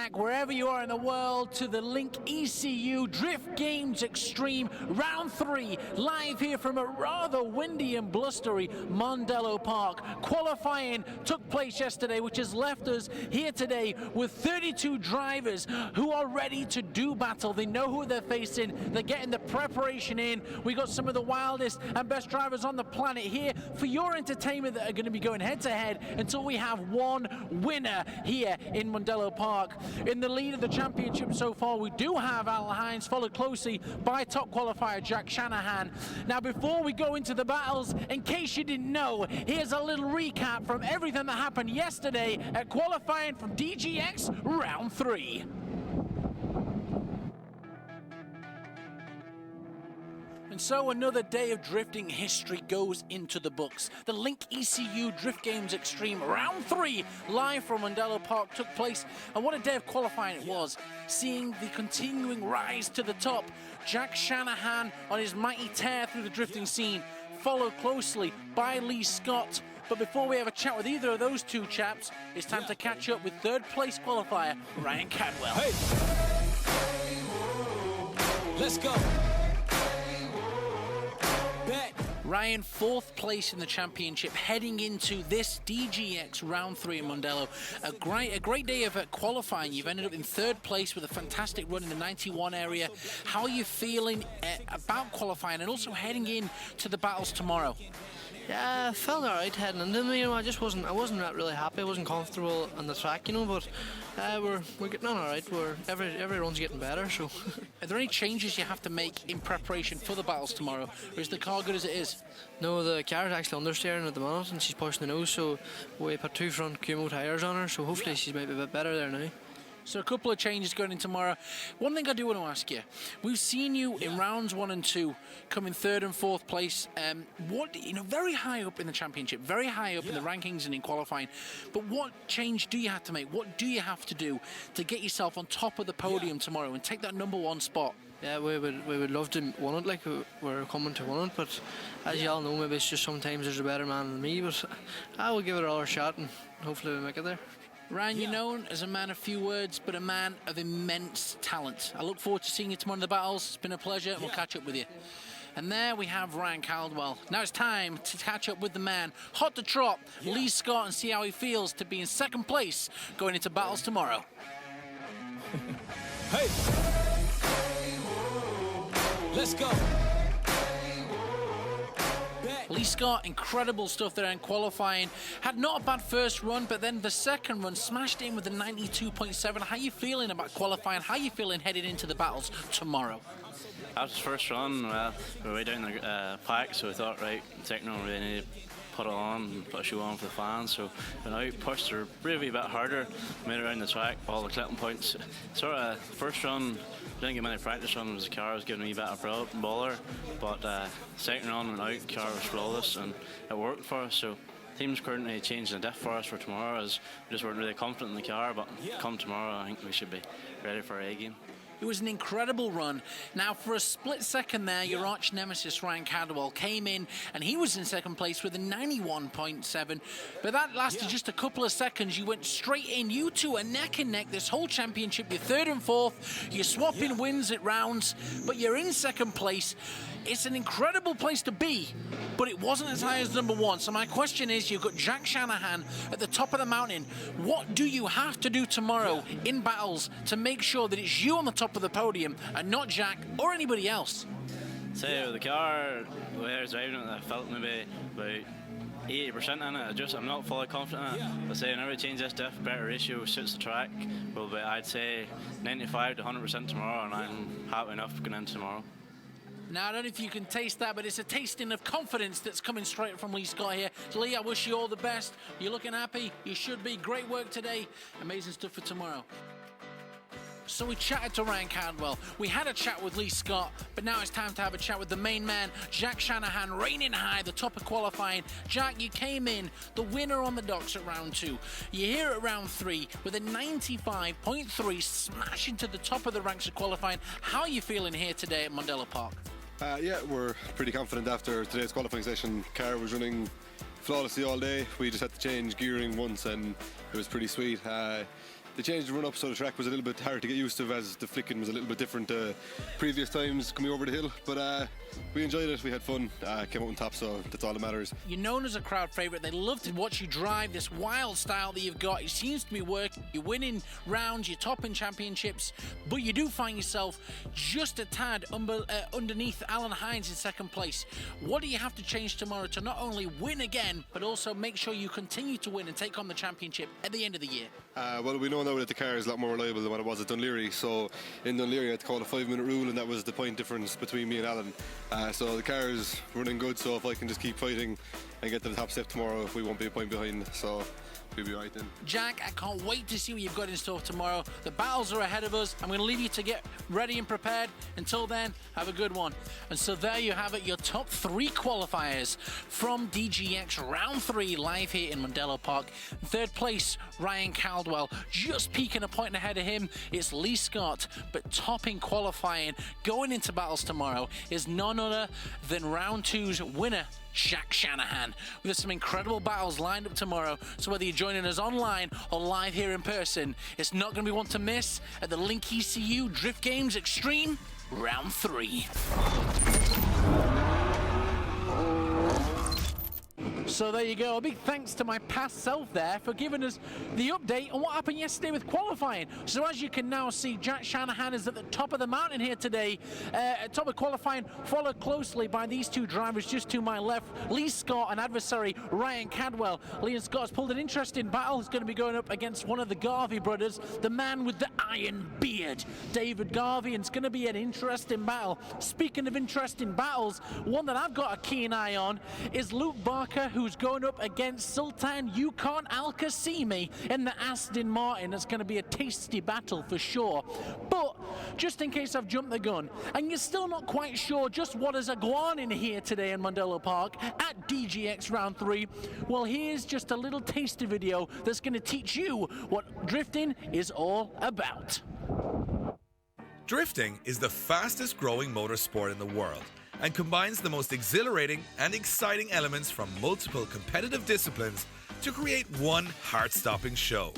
back wherever you are in the world to the Link ECU Drift Games Extreme Round 3, live here from a rather windy and blustery Mondello Park. Qualifying took place yesterday, which has left us here today with 32 drivers who are ready to do battle. They know who they're facing, they're getting the preparation in. We got some of the wildest and best drivers on the planet here for your entertainment that are going to be going head to head until we have one winner here in Mondello Park. In the lead of the championship so far, we do have Al Hines, followed closely by top qualifier Jack Shanahan. Now, before we go into the battles, in case you didn't know, here's a little recap from everything that happened yesterday at qualifying from DGX Round 3. And so another day of drifting history goes into the books. The Link ECU Drift Games Extreme Round 3 live from Mondello Park took place, and what a day of qualifying it was. Seeing the continuing rise to the top, Jack Shanahan on his mighty tear through the drifting scene, followed closely by Lee Scott. But before we have a chat with either of those two chaps, it's time to catch up with third place qualifier Ryan Cadwell. Hey! Let's go! Ryan, fourth place in the championship, heading into this DGX Round 3 in Mondello. A great day of qualifying. You've ended up in third place with a fantastic run in the 91 area. How are you feeling about qualifying and also heading in to the battles tomorrow? Yeah, I felt alright heading into them. I wasn't really happy. I wasn't comfortable on the track, but we're getting on alright. Every run's getting better. So, are there any changes you have to make in preparation for the battles tomorrow, or is the car good as it is? No, the car is actually understeering at the moment, and she's pushing the nose. So we put two front Kumo tyres on her. So hopefully she's maybe a bit better there now. So a couple of changes going in tomorrow. One thing I do want to ask you, we've seen you in rounds 1 and 2 come in third and fourth place. Very high up in the championship, very high up in the rankings and in qualifying. But what change do you have to make? What do you have to do to get yourself on top of the podium tomorrow and take that number 1 spot? Yeah, we would love to win it, like we're coming to win it, but as you all know, maybe it's just sometimes there's a better man than me, but I will give it all a shot and hopefully we make it there. Ryan, you're known as a man of few words, but a man of immense talent. I look forward to seeing you tomorrow in the battles. It's been a pleasure, and we'll catch up with you. And there we have Ryan Caldwell. Now it's time to catch up with the man, hot to trot, Lee Scott, and see how he feels to be in second place going into battles tomorrow. Hey! Let's go! Lee Scott, incredible stuff there in qualifying. Had not a bad first run, but then the second run smashed in with a 92.7. How are you feeling about qualifying? How are you feeling headed into the battles tomorrow? After the first run, well, we were way down the pack, so we thought, right, second run we really need to put it on and put a show on for the fans. So went out, pushed her really a bit harder, made it around the track, all the clipping points. Sort of first run, didn't get many practice runs, the car was giving me a bit of bother, but second run went out, the car was flawless and it worked for us. So team's currently changing the diff for us for tomorrow, as we just weren't really confident in the car, but come tomorrow I think we should be ready for our A game. It was an incredible run. Now, for a split second there, your arch nemesis Ryan Cadwell came in and he was in second place with a 91.7. But that lasted just a couple of seconds. You went straight in. You two are neck and neck this whole championship. You're third and fourth. You're swapping wins at rounds, but you're in second place. It's an incredible place to be, but it wasn't as high as number 1. So my question is, you've got Jack Shanahan at the top of the mountain. What do you have to do tomorrow in battles to make sure that it's you on the top of the podium and not Jack or anybody else? So the car, the way I was driving it, I felt maybe about 80% in it. I'm not fully confident in it. But whenever we change this diff, better ratio suits the track. Will be, I'd say, 95 to 100% tomorrow, and I'm happy enough going in tomorrow. Now, I don't know if you can taste that, but it's a tasting of confidence that's coming straight from Lee Scott here. Lee, I wish you all the best. You're looking happy. You should be. Great work today. Amazing stuff for tomorrow. So we chatted to Ryan Caldwell. We had a chat with Lee Scott, but now it's time to have a chat with the main man, Jack Shanahan, reigning high, the top of qualifying. Jack, you came in the winner on the docks at round 2. You're here at round 3 with a 95.3, smashing to the top of the ranks of qualifying. How are you feeling here today at Mondello Park? Yeah, we're pretty confident after today's qualifying session. Car was running flawlessly all day. We just had to change gearing once and it was pretty sweet. They changed the run up, so the track was a little bit hard to get used to, as the flicking was a little bit different previous times coming over the hill. But we enjoyed it, we had fun, came out on top, so that's all that matters. You're known as a crowd favourite. They love to watch you drive this wild style that you've got. It seems to be working. You're winning rounds, you're topping championships, but you do find yourself just a tad underneath Alan Hines in second place. What do you have to change tomorrow to not only win again, but also make sure you continue to win and take on the championship at the end of the year? Well, we know now that the car is a lot more reliable than what it was at Dunleary. So in Dunleary, I had to call a 5-minute rule, and that was the point difference between me and Alan. So the car is running good. So if I can just keep fighting and get to the top step tomorrow, we won't be a point behind. So we'll be right then. Jack, I can't wait to see what you've got in store tomorrow. The battles are ahead of us. I'm going to leave you to get ready and prepared. Until then, have a good one. And so there you have it, your top 3 qualifiers from DGX Round 3 live here in Mondello Park. Third place, Ryan Caldwell. Just peaking a point ahead of him, it's Lee Scott. But topping qualifying, going into battles tomorrow, is none other than Round 2's winner, Jack Shanahan. With some incredible battles lined up tomorrow, so whether you're joining us online or live here in person, it's not going to be one to miss at the Link ECU Drift Games Extreme Round 3. So there you go. A big thanks to my past self there for giving us the update on what happened yesterday with qualifying. So as you can now see, Jack Shanahan is at the top of the mountain here today. At top of qualifying, followed closely by these 2 drivers just to my left. Lee Scott and adversary Ryan Cadwell. Lee and Scott has pulled an interesting battle. He's going to be going up against one of the Garvey brothers, the man with the iron beard, David Garvey, and it's going to be an interesting battle. Speaking of interesting battles, one that I've got a keen eye on is Luke Barker, who's going up against Sultan Yukon Al-Qasimi in the Aston Martin. It's going to be a tasty battle for sure. But just in case I've jumped the gun and you're still not quite sure just what is going in here today in Mondello Park at DGX Round 3, well, here's just a little taster video that's going to teach you what drifting is all about. Drifting is the fastest growing motorsport in the world and combines the most exhilarating and exciting elements from multiple competitive disciplines to create one heart-stopping show.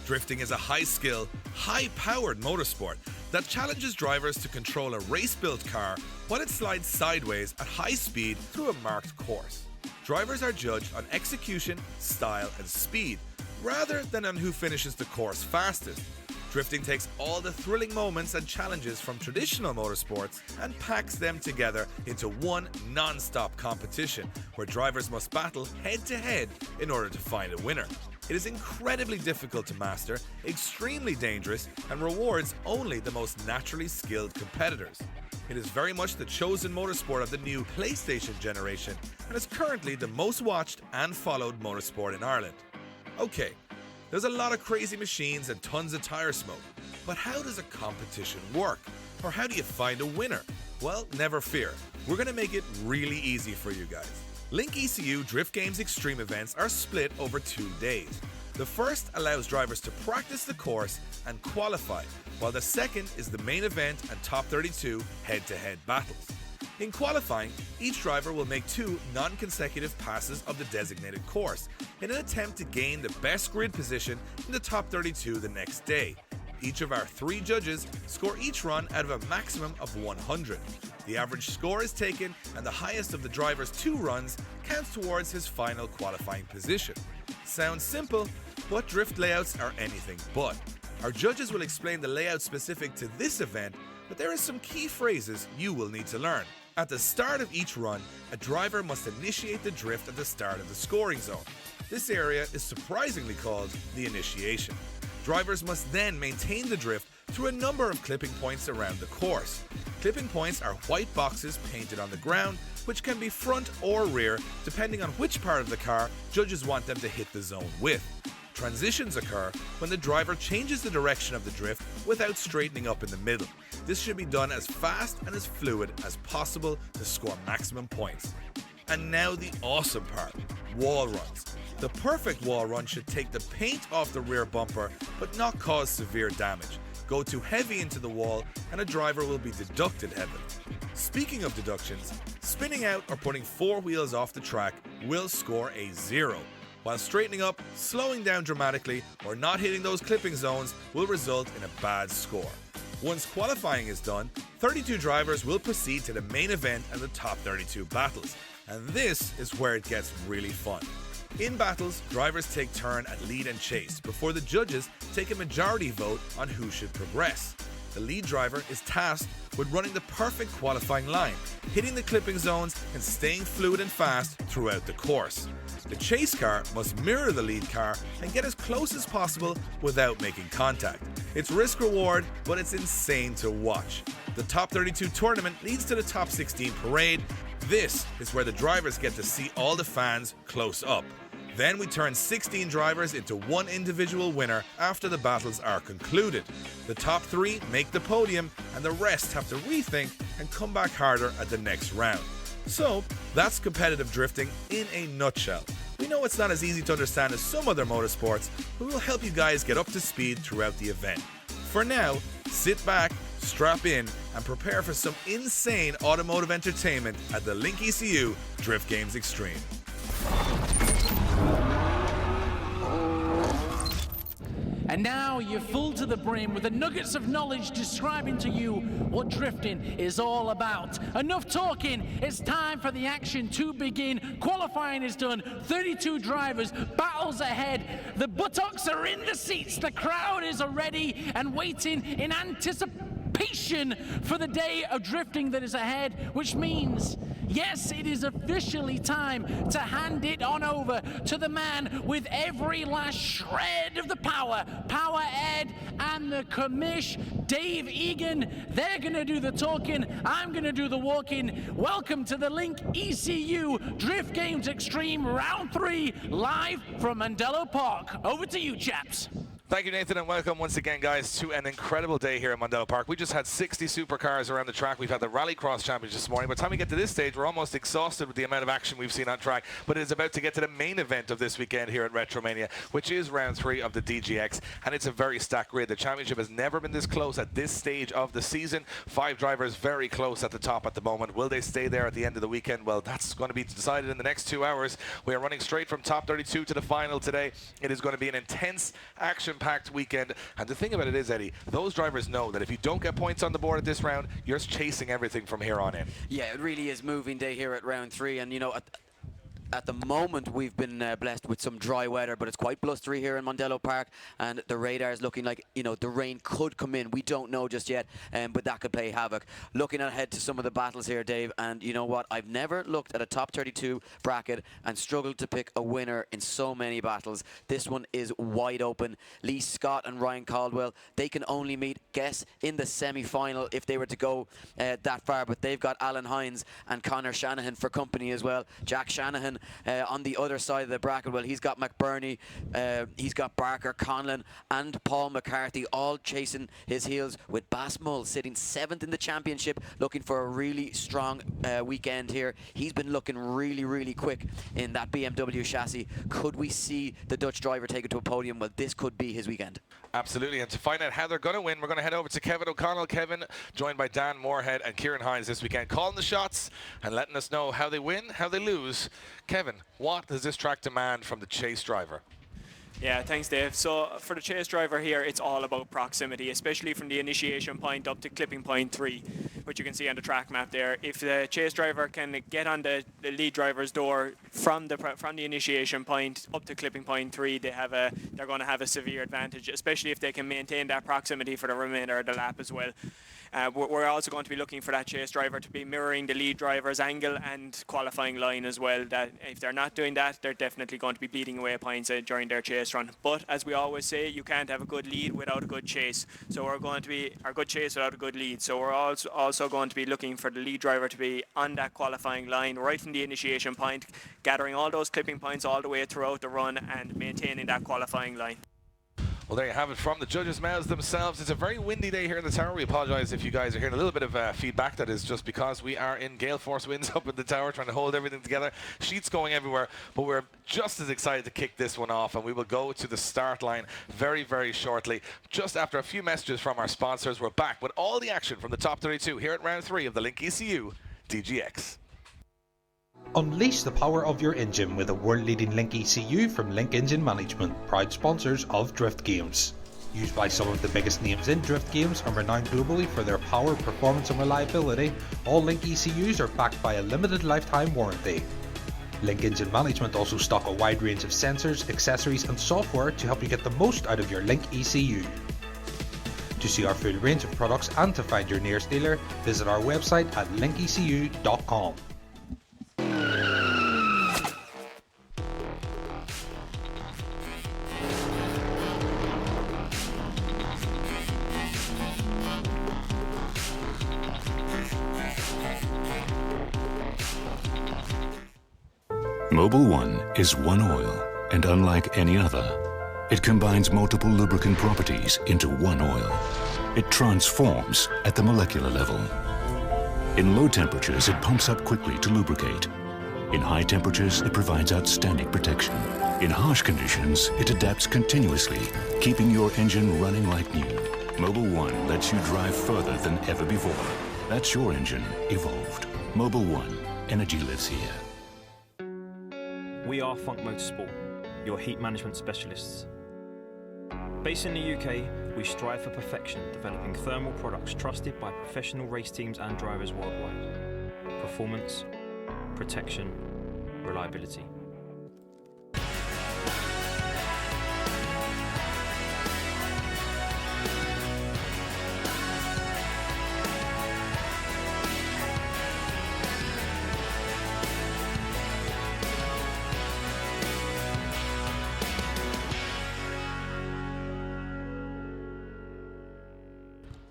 Drifting is a high-skill, high-powered motorsport that challenges drivers to control a race-built car while it slides sideways at high speed through a marked course. Drivers are judged on execution, style, and speed, rather than on who finishes the course fastest. Drifting takes all the thrilling moments and challenges from traditional motorsports and packs them together into one non-stop competition where drivers must battle head-to-head in order to find a winner. It is incredibly difficult to master, extremely dangerous, and rewards only the most naturally skilled competitors. It is very much the chosen motorsport of the new PlayStation generation and is currently the most watched and followed motorsport in Ireland. Okay, there's a lot of crazy machines and tons of tire smoke, but how does a competition work? Or how do you find a winner? Well, never fear. We're going to make it really easy for you guys. Link ECU Drift Games Extreme events are split over 2 days. The first allows drivers to practice the course and qualify, while the second is the main event and top 32 head-to-head battles. In qualifying, each driver will make 2 non-consecutive passes of the designated course in an attempt to gain the best grid position in the top 32 the next day. Each of our 3 judges score each run out of a maximum of 100. The average score is taken and the highest of the driver's 2 runs counts towards his final qualifying position. Sounds simple, but drift layouts are anything but. Our judges will explain the layout specific to this event, but there are some key phrases you will need to learn. At the start of each run, a driver must initiate the drift at the start of the scoring zone. This area is surprisingly called the initiation. Drivers must then maintain the drift through a number of clipping points around the course. Clipping points are white boxes painted on the ground, which can be front or rear depending on which part of the car judges want them to hit the zone with. Transitions occur when the driver changes the direction of the drift without straightening up in the middle. This should be done as fast and as fluid as possible to score maximum points. And now the awesome part, wall runs. The perfect wall run should take the paint off the rear bumper but not cause severe damage. Go too heavy into the wall and a driver will be deducted heavily. Speaking of deductions, spinning out or putting 4 wheels off the track will score a 0. while straightening up, slowing down dramatically, or not hitting those clipping zones will result in a bad score. Once qualifying is done, 32 drivers will proceed to the main event and the top 32 battles. And this is where it gets really fun. In battles, drivers take turn at lead and chase before the judges take a majority vote on who should progress. The lead driver is tasked with running the perfect qualifying line, hitting the clipping zones and staying fluid and fast throughout the course. The chase car must mirror the lead car and get as close as possible without making contact. It's risk-reward, but it's insane to watch. The top 32 tournament leads to the top 16 parade. This is where the drivers get to see all the fans close up. Then we turn 16 drivers into one individual winner after the battles are concluded. The top 3 make the podium and the rest have to rethink and come back harder at the next round. So, that's competitive drifting in a nutshell. We know it's not as easy to understand as some other motorsports, but we'll help you guys get up to speed throughout the event. For now, sit back, strap in, and prepare for some insane automotive entertainment at the Link ECU Drift Games Extreme. And now you're full to the brim with the nuggets of knowledge describing to you what drifting is all about. Enough talking, it's time for the action to begin. Qualifying is done, 32 drivers, battles ahead. The buttocks are in the seats, the crowd is ready and waiting in anticipation for the day of drifting that is ahead, which means, yes, it is officially time to hand it on over to the man with every last shred of the power. Power Ed and the commish, Dave Egan. They're going to do the talking. I'm going to do the walking. Welcome to the Link ECU Drift Games Extreme Round 3, live from Mondello Park. Over to you, chaps. Thank you, Nathan, and welcome once again, guys, to an incredible day here at Mondello Park. We just had 60 supercars around the track. We've had the Rallycross Championship this morning. By the time we get to this stage, we're almost exhausted with the amount of action we've seen on track, but it is about to get to the main event of this weekend here at Retromania, which is round 3 of the DGX, and it's a very stacked grid. The championship has never been this close at this stage of the season. 5 drivers very close at the top at the moment. Will they stay there at the end of the weekend? Well, that's going to be decided in the next 2 hours. We are running straight from top 32 to the final today. It is going to be an intense, action-packed weekend. And the thing about it is, Eddie, those drivers know that if you don't get points on the board at this round, you're chasing everything from here on in. Yeah, it really is moving day here at round 3, and you know, at the moment we've been blessed with some dry weather, but it's quite blustery here in Mondello Park, and the radar is looking like, you know, the rain could come in. We don't know just yet, but that could play havoc. Looking ahead to some of the battles here, Dave, and you know what? I've never looked at a top 32 bracket and struggled to pick a winner in so many battles. This one is wide open. Lee Scott and Ryan Caldwell, they can only meet, guess, in the semi-final if they were to go that far, but they've got Alan Hines and Connor Shanahan for company as well. Jack Shanahan on the other side of the bracket, well, he's got McBurney, he's got Barker, Conlon and Paul McCarthy all chasing his heels, with Bas Mull sitting 7th in the championship, looking for a really strong weekend here. He's been looking really, really quick in that BMW chassis. Could we see the Dutch driver take it to a podium? Well, this could be his weekend. Absolutely, and to find out how they're going to win, we're going to head over to Kevin O'Connell. Kevin, joined by Dan Moorhead and Kieran Hines this weekend, calling the shots and letting us know how they win, how they lose. Kevin, what does this track demand from the chase driver? Yeah, thanks, Dave. So for the chase driver here, it's all about proximity, especially from the initiation point up to clipping point 3, which you can see on the track map there. If the chase driver can get on the lead driver's door from the initiation point up to clipping point 3, they're going to have a severe advantage, especially if they can maintain that proximity for the remainder of the lap as well. We're also going to be looking for that chase driver to be mirroring the lead driver's angle and qualifying line as well. That if they're not doing that, they're definitely going to be beating away points during their chase run. But as we always say, you can't have a good lead without a good chase. So we're going to be a good chase without a good lead. So we're also going to be looking for the lead driver to be on that qualifying line right from the initiation point, gathering all those clipping points all the way throughout the run and maintaining that qualifying line. Well, there you have it from the judges' mouths themselves. It's a very windy day here in the tower. We apologise if you guys are hearing a little bit of feedback. That is just because we are in gale force winds up in the tower trying to hold everything together. Sheets going everywhere, but we're just as excited to kick this one off, and we will go to the start line very, very shortly. Just after a few messages from our sponsors, we're back with all the action from the top 32 here at round 3 of the Link ECU DGX. Unleash the power of your engine with a world-leading Link ECU from Link Engine Management, proud sponsors of Drift Games. Used by some of the biggest names in drift games and renowned globally for their power, performance and reliability, all Link ECUs are backed by a limited lifetime warranty. Link Engine Management also stock a wide range of sensors, accessories and software to help you get the most out of your Link ECU. To see our full range of products and to find your nearest dealer, visit our website at linkecu.com. Mobil 1 is one oil, and unlike any other, it combines multiple lubricant properties into one oil. It transforms at the molecular level. In low temperatures, it pumps up quickly to lubricate. In high temperatures, it provides outstanding protection. In harsh conditions, it adapts continuously, keeping your engine running like new. Mobil 1 lets you drive further than ever before. That's your engine evolved. Mobil 1, energy lives here. We are Funk Motorsport, your heat management specialists. Based in the UK, we strive for perfection, developing thermal products trusted by professional race teams and drivers worldwide. Performance, protection, reliability.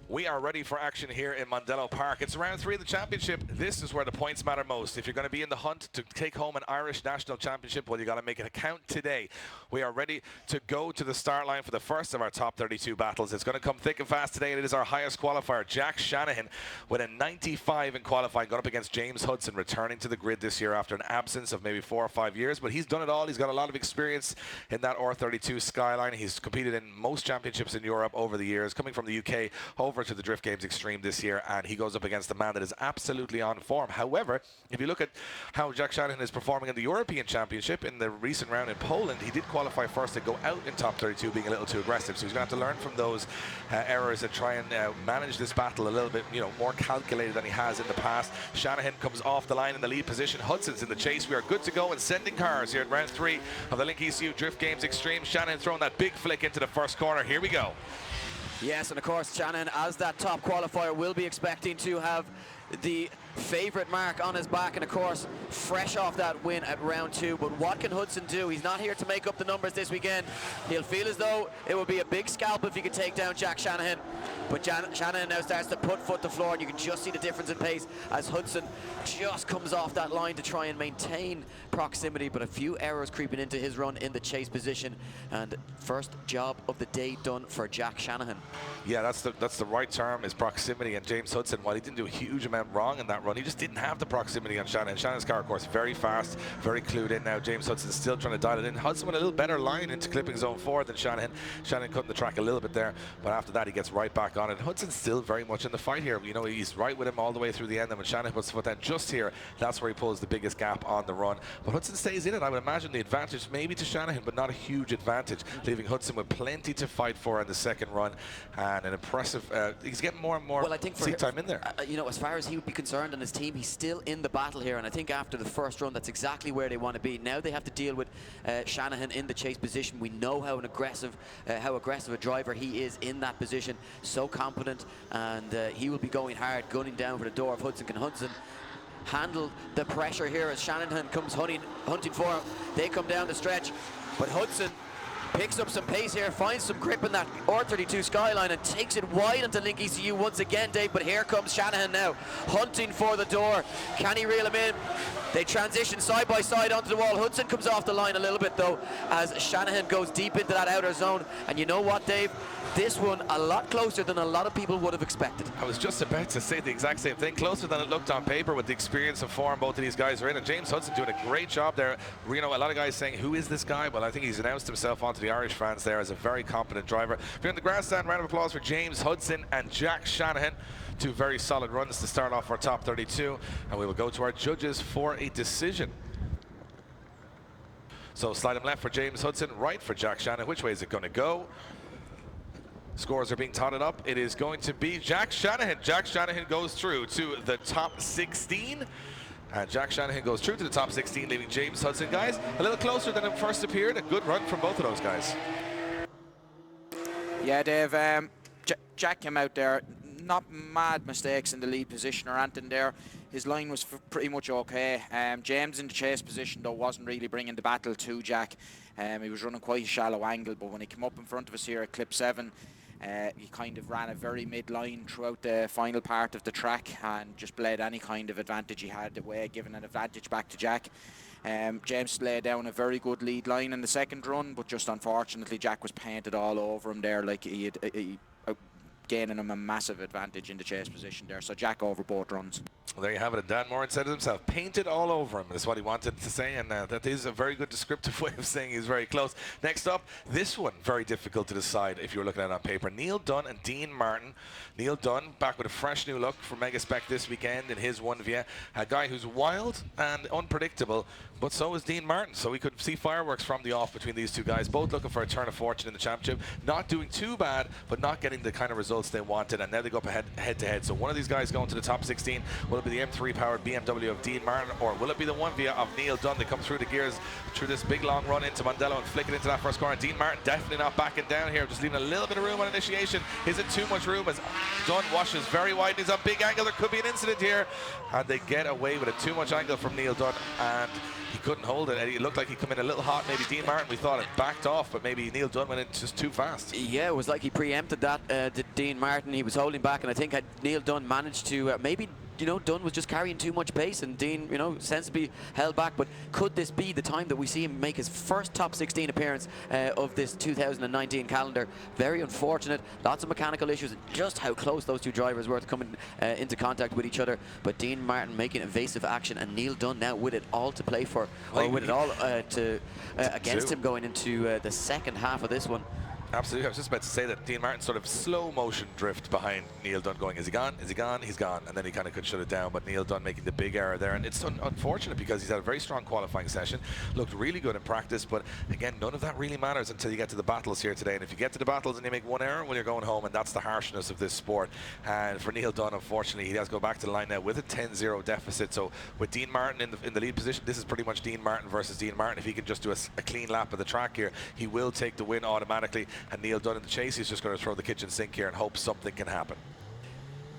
We are ready for action here in Mondello Park. It's round 3 of the championship. This is where the points matter most. If you're going to be in the hunt to take home an Irish national championship, well, you got to make it count today. We are ready to go to the start line for the first of our top 32 battles. It's going to come thick and fast today, and it is our highest qualifier, Jack Shanahan, with a 95 in qualifying, going up against James Hudson, returning to the grid this year after an absence of maybe 4 or 5 years. But he's done it all. He's got a lot of experience in that R32 Skyline. He's competed in most championships in Europe over the years, coming from the UK over to the Drift Games Extreme this year, and he goes up against a man that is absolutely on form. However, if you look at how Jack Shanahan is performing in the European Championship in the recent round in Poland, he did qualify first and go out in top 32, being a little too aggressive. So he's going to have to learn from those errors and try and manage this battle a little bit, more calculated than he has in the past. Shanahan comes off the line in the lead position. Hudson's in the chase. We are good to go and sending cars here at round 3 of the Link ECU Drift Games Extreme. Shanahan throwing that big flick into the first corner. Here we go. Yes, and of course, Shanahan, as that top qualifier, will be expecting to have the favourite mark on his back, and of course, fresh off that win at round 2. But what can Hudson do? He's not here to make up the numbers this weekend. He'll feel as though it would be a big scalp if he could take down Jack Shanahan. But Shanahan now starts to put foot to floor, and you can just see the difference in pace as Hudson just comes off that line to try and maintain proximity, but a few errors creeping into his run in the chase position. And first job of the day done for Jack Shanahan. Yeah, that's the right term, is proximity. And James Hudson, while he didn't do a huge amount wrong in that run, he just didn't have the proximity on Shanahan. Shanahan's car, of course, very fast, very clued in now. James Hudson's still trying to dial it in. Hudson with a little better line into clipping zone 4 than Shanahan. Shanahan cutting the track a little bit there, but after that he gets right back on it. Hudson's still very much in the fight here. He's right with him all the way through the end, and when Shanahan puts the foot down just here, that's where he pulls the biggest gap on the run. But Hudson stays in it. I would imagine the advantage maybe to Shanahan, but not a huge advantage, leaving Hudson with plenty to fight for in the second run, and an impressive he's getting more and more seat time in there. As far as he would be concerned and his team, he's still in the battle here, and I think after the first run, that's exactly where they want to be. Now they have to deal with Shanahan in the chase position. We know how aggressive a driver he is in that position. So confident, and he will be going hard, gunning down for the door of Hudson. Can Hudson handle the pressure here as Shanahan comes hunting for him? They come down the stretch, but Hudson picks up some pace here, finds some grip in that R32 Skyline, and takes it wide into Link ECU once again, Dave. But here comes Shanahan now, hunting for the door. Can he reel him in? They transition side by side onto the wall. Hudson comes off the line a little bit though, as Shanahan goes deep into that outer zone. And you know what, Dave? This one a lot closer than a lot of people would have expected. I was just about to say the exact same thing. Closer than it looked on paper with the experience and form both of these guys are in. And James Hudson doing a great job there. A lot of guys saying, who is this guy? Well, I think he's announced himself onto the Irish fans there as a very competent driver. Here in the grandstand, round of applause for James Hudson and Jack Shanahan. Two very solid runs to start off our top 32. And we will go to our judges for a decision. So slide him left for James Hudson, right for Jack Shanahan. Which way is it going to go? Scores are being totted up. It is going to be Jack Shanahan. Jack Shanahan goes through to the top 16. And Jack Shanahan goes through to the top 16, leaving James Hudson, guys, a little closer than it first appeared. A good run from both of those guys. Yeah, Dave, Jack came out there, not mad mistakes in the lead position or anything there. His line was pretty much okay. James in the chase position, though, wasn't really bringing the battle to Jack. He was running quite a shallow angle, but when he came up in front of us here at clip 7, he kind of ran a very mid-line throughout the final part of the track and just bled any kind of advantage he had away, giving an advantage back to Jack. James laid down a very good lead line in the second run, but just unfortunately Jack was painted all over him there, like he gaining him a massive advantage in the chase position there. So Jack over both runs. Well, there you have it. And Dan Moran said it himself, painted all over him is what he wanted to say, and that is a very good descriptive way of saying he's very close. Next up, this one, very difficult to decide if you're looking at it on paper. Neil Dunn and Dean Martin. Neil Dunn back with a fresh new look for Mega Spec this weekend in his 1VIA. A guy who's wild and unpredictable, but so is Dean Martin. So we could see fireworks from the off between these two guys, both looking for a turn of fortune in the championship. Not doing too bad, but not getting the kind of results they wanted, and now they go up head to head. So one of these guys going to the top 16. Will it be the M3 powered BMW of Dean Martin, or will it be the 1VIA of Neil Dunn? They come through the gears through this big long run into Mondello and flick it into that first corner. Dean Martin definitely not backing down here, just leaving a little bit of room on initiation. Is it too much room as Dunn washes very wide? He's on big angle. There could be an incident here, and they get away with it. Too much angle from Neil Dunn, and he couldn't hold it. It looked like he come in a little hot. Maybe Dean Martin, we thought, it backed off, but maybe Neil Dunn went in just too fast. Yeah, it was like he preempted that, Dean Martin. He was holding back, and I think had Neil Dunn managed to maybe, you know, Dunn was just carrying too much pace, and Dean, you know, sensibly held back. But could this be the time that we see him make his first top 16 appearance of this 2019 calendar? Very unfortunate. Lots of mechanical issues, and just how close those two drivers were to coming into contact with each other. But Dean Martin making evasive action, and Neil Dunn now with it all to play for, or with it all against him going into the second half of this one. Absolutely. I was just about to say that Dean Martin sort of slow motion drift behind Neil Dunn, going, is he gone? Is he gone? He's gone. And then he kind of could shut it down, but Neil Dunn making the big error there. And it's unfortunate because he's had a very strong qualifying session, looked really good in practice, but again, none of that really matters until you get to the battles here today. And if you get to the battles and you make one error, well, you're going home, and that's the harshness of this sport. And for Neil Dunn, unfortunately, he has to go back to the line now with a 10-0 deficit. So with Dean Martin in the lead position, this is pretty much Dean Martin versus Dean Martin. If he can just do a clean lap of the track here, he will take the win automatically. And Neil Dunn in the chase, he's just going to throw the kitchen sink here and hope something can happen.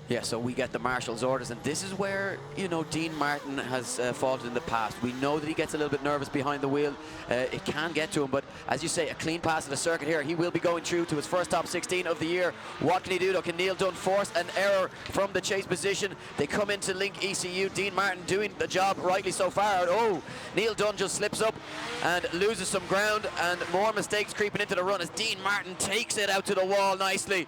Yeah, so we get the marshal's orders, and this is where, you know, Dean Martin has faltered in the past. We know that he gets a little bit nervous behind the wheel. It can get to him, but as you say, a clean pass of the circuit here. He will be going through to his first top 16 of the year. What can he do, though? Can Neil Dunn force an error from the chase position? They come into Link ECU. Dean Martin doing the job rightly so far. Oh, Neil Dunn just slips up and loses some ground, and more mistakes creeping into the run as Dean Martin takes it out to the wall nicely.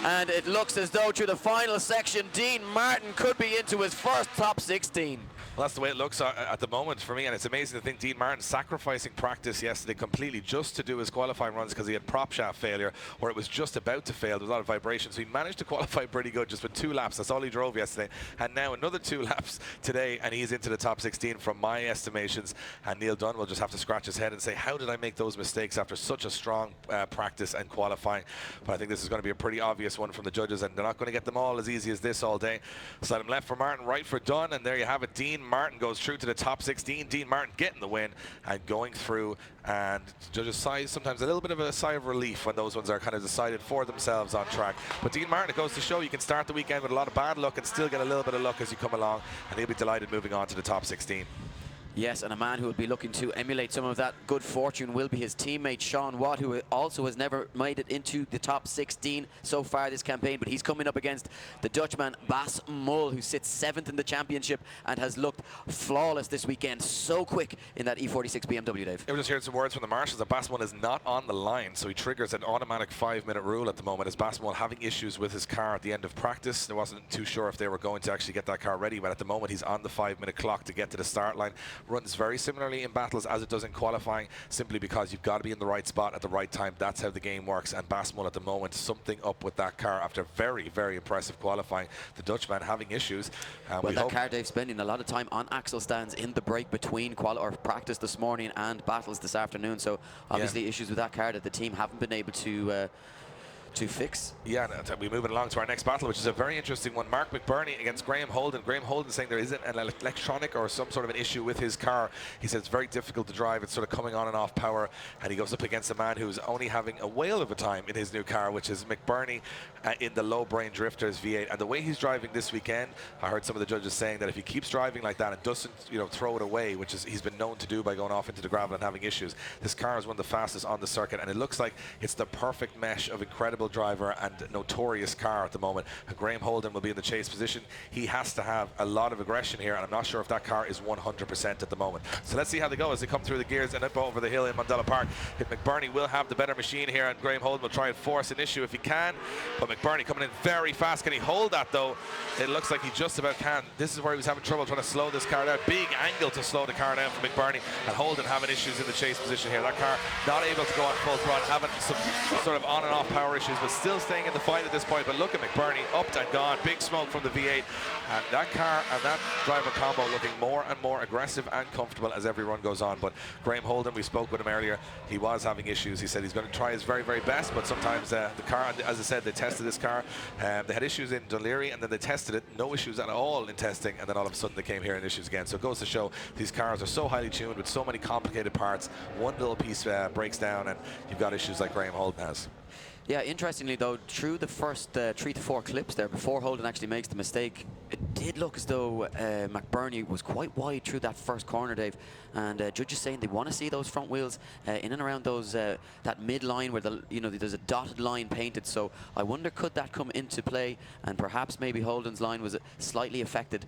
And it looks as though through the final section, Dean Martin could be into his first top 16. Well, that's the way it looks at the moment for me, and it's amazing to think Dean Martin sacrificing practice yesterday completely just to do his qualifying runs because he had prop shaft failure, or it was just about to fail. There was a lot of vibration, so he managed to qualify pretty good just with 2 laps. That's all he drove yesterday, and now another 2 laps today, and he's into the top 16 from my estimations. And Neil Dunn will just have to scratch his head and say, how did I make those mistakes after such a strong practice and qualifying? But I think this is going to be a pretty obvious one from the judges, and they're not going to get them all as easy as this all day. Slide him left for Martin, right for Dunn, and there you have it. Dean Martin goes through to the top 16. Dean Martin getting the win and going through, and judges sigh sometimes a little bit of a sigh of relief when those ones are kind of decided for themselves on track. But Dean Martin, it goes to show you can start the weekend with a lot of bad luck and still get a little bit of luck as you come along, and he'll be delighted moving on to the top 16. Yes, and a man who will be looking to emulate some of that good fortune will be his teammate Sean Watt, who also has never made it into the top 16 so far this campaign, but he's coming up against the Dutchman Bas Mull, who sits 7th in the championship and has looked flawless this weekend. So quick in that E46 BMW, Dave. We just heard some words from the marshals that Bas Mull is not on the line, so he triggers an automatic 5-minute rule at the moment, as Bas Mull having issues with his car at the end of practice. They wasn't too sure if they were going to actually get that car ready, but at the moment he's on the 5-minute clock to get to the start line. runs very similarly in battles as it does in qualifying, simply because you've got to be in the right spot at the right time. That's how the game works. And Basmol at the moment, something up with that car after very, very impressive qualifying. The Dutchman having issues. Well, that car, Dave, spending a lot of time on axle stands in the break between practice this morning and battles this afternoon. So obviously issues with that car that the team haven't been able to fix. Yeah, we're moving along to our next battle, which is a very interesting one. Mark McBurney against Graham Holden. Graham Holden saying there isn't an electronic or some sort of an issue with his car. He says it's very difficult to drive. It's sort of coming on and off power, and he goes up against a man who's only having a whale of a time in his new car, which is McBurney in the low brain drifters V8. And the way he's driving this weekend, I heard some of the judges saying that if he keeps driving like that and doesn't, throw it away, which is he's been known to do by going off into the gravel and having issues, this car is one of the fastest on the circuit, and it looks like it's the perfect mesh of incredible driver and notorious car at the moment. And Graham Holden will be in the chase position. He has to have a lot of aggression here, and I'm not sure if that car is 100% at the moment. So let's see how they go as they come through the gears and up over the hill in Mondello Park. McBurney will have the better machine here, and Graham Holden will try and force an issue if he can. But McBurney coming in very fast. Can he hold that though? It looks like he just about can. This is where he was having trouble trying to slow this car down. Big angle to slow the car down for McBurney, and Holden having issues in the chase position here. That car not able to go on full throttle, having some sort of on and off power issues, but still staying in the fight at this point. But look at McBurney, up and gone, big smoke from the V8, and that car and that driver combo looking more and more aggressive and comfortable as every run goes on. But Graham Holden, we spoke with him earlier, he was having issues. He said he's going to try his very, very best, but sometimes the car, as I said, they tested this car, they had issues in Dunleary, and then they tested it, no issues at all in testing, and then all of a sudden they came here and issues again. So it goes to show these cars are so highly tuned with so many complicated parts. One little piece breaks down and you've got issues like Graham Holden has. Yeah, interestingly though, through the first 3 to 4 clips there, before Holden actually makes the mistake, it did look as though McBurney was quite wide through that first corner, Dave. And judges saying they want to see those front wheels in and around those that mid-line where there's a dotted line painted. So I wonder, could that come into play? And perhaps maybe Holden's line was slightly affected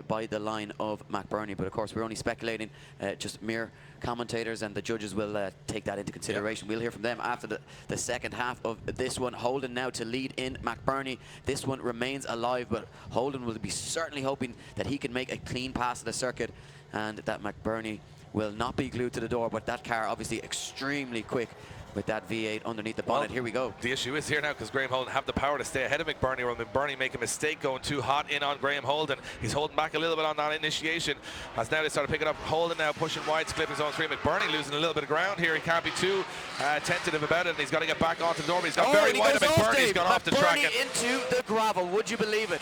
by the line of McBurney. But of course, we're only speculating, just mere commentators, and the judges will take that into consideration. We'll hear from them after the second half of this one. Holden now to lead in McBurney. This one remains alive, but Holden will be certainly hoping that he can make a clean pass of the circuit and that McBurney will not be glued to the door. But that car obviously extremely quick with that V8 underneath the bonnet. Here we go. The issue is here now because Graham Holden have the power to stay ahead of McBurney, or McBurney make a mistake going too hot in on Graham Holden. He's holding back a little bit on that initiation as now they start to pick it up. Holden now pushing wide, clipping zone 3. McBurney losing a little bit of ground here. He can't be too tentative about it, and he's got to get back onto the door. But he's got very wide, and McBurney's gone off the track. Into the gravel, would you believe it?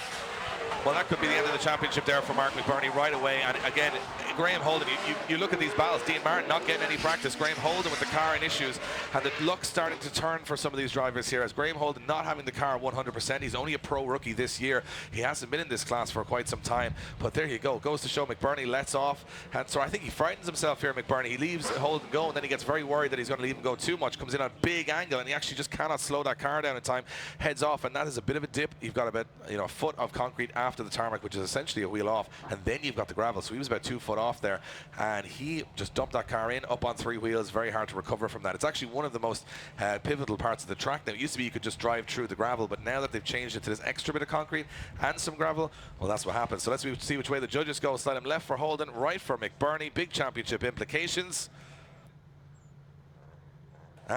Well, that could be the end of the championship there for Mark McBurney right away. And again, Graham Holden, you look at these battles, Dean Martin not getting any practice, Graham Holden with the car in issues, and the luck starting to turn for some of these drivers here as Graham Holden not having the car 100%. He's only a pro rookie this year. He hasn't been in this class for quite some time, but there you go. Goes to show McBurney lets off, and so I think he frightens himself here, McBurney. He leaves Holden go, and then he gets very worried that he's going to leave him go too much, comes in on a big angle, and he actually just cannot slow that car down in time, heads off, and that is a bit of a dip. You've got about a foot of concrete after the tarmac, which is essentially a wheel off, and then you've got the gravel. So he was about 2 foot off there, and he just dumped that car in up on 3 wheels. Very hard to recover from that. It's actually one of the most pivotal parts of the track now. It used to be you could just drive through the gravel, but now that they've changed it to this extra bit of concrete and some gravel, well, that's what happens. So let's see which way the judges go. Slide him left for Holden, right for McBurney. Big championship implications.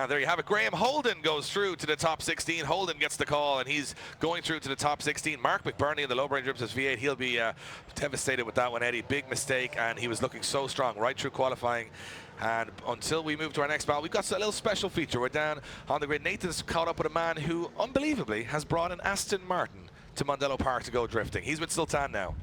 There you have it. Graham Holden goes through to the top 16. Holden gets the call, and he's going through to the top 16. Mark McBurney in the low brain drifters V8. He'll be devastated with that one, Eddie. Big mistake, and he was looking so strong right through qualifying. And until we move to our next battle, we've got a little special feature. We're down on the grid. Nathan's caught up with a man who, unbelievably, has brought an Aston Martin to Mondello Park to go drifting. He's with Sultan now.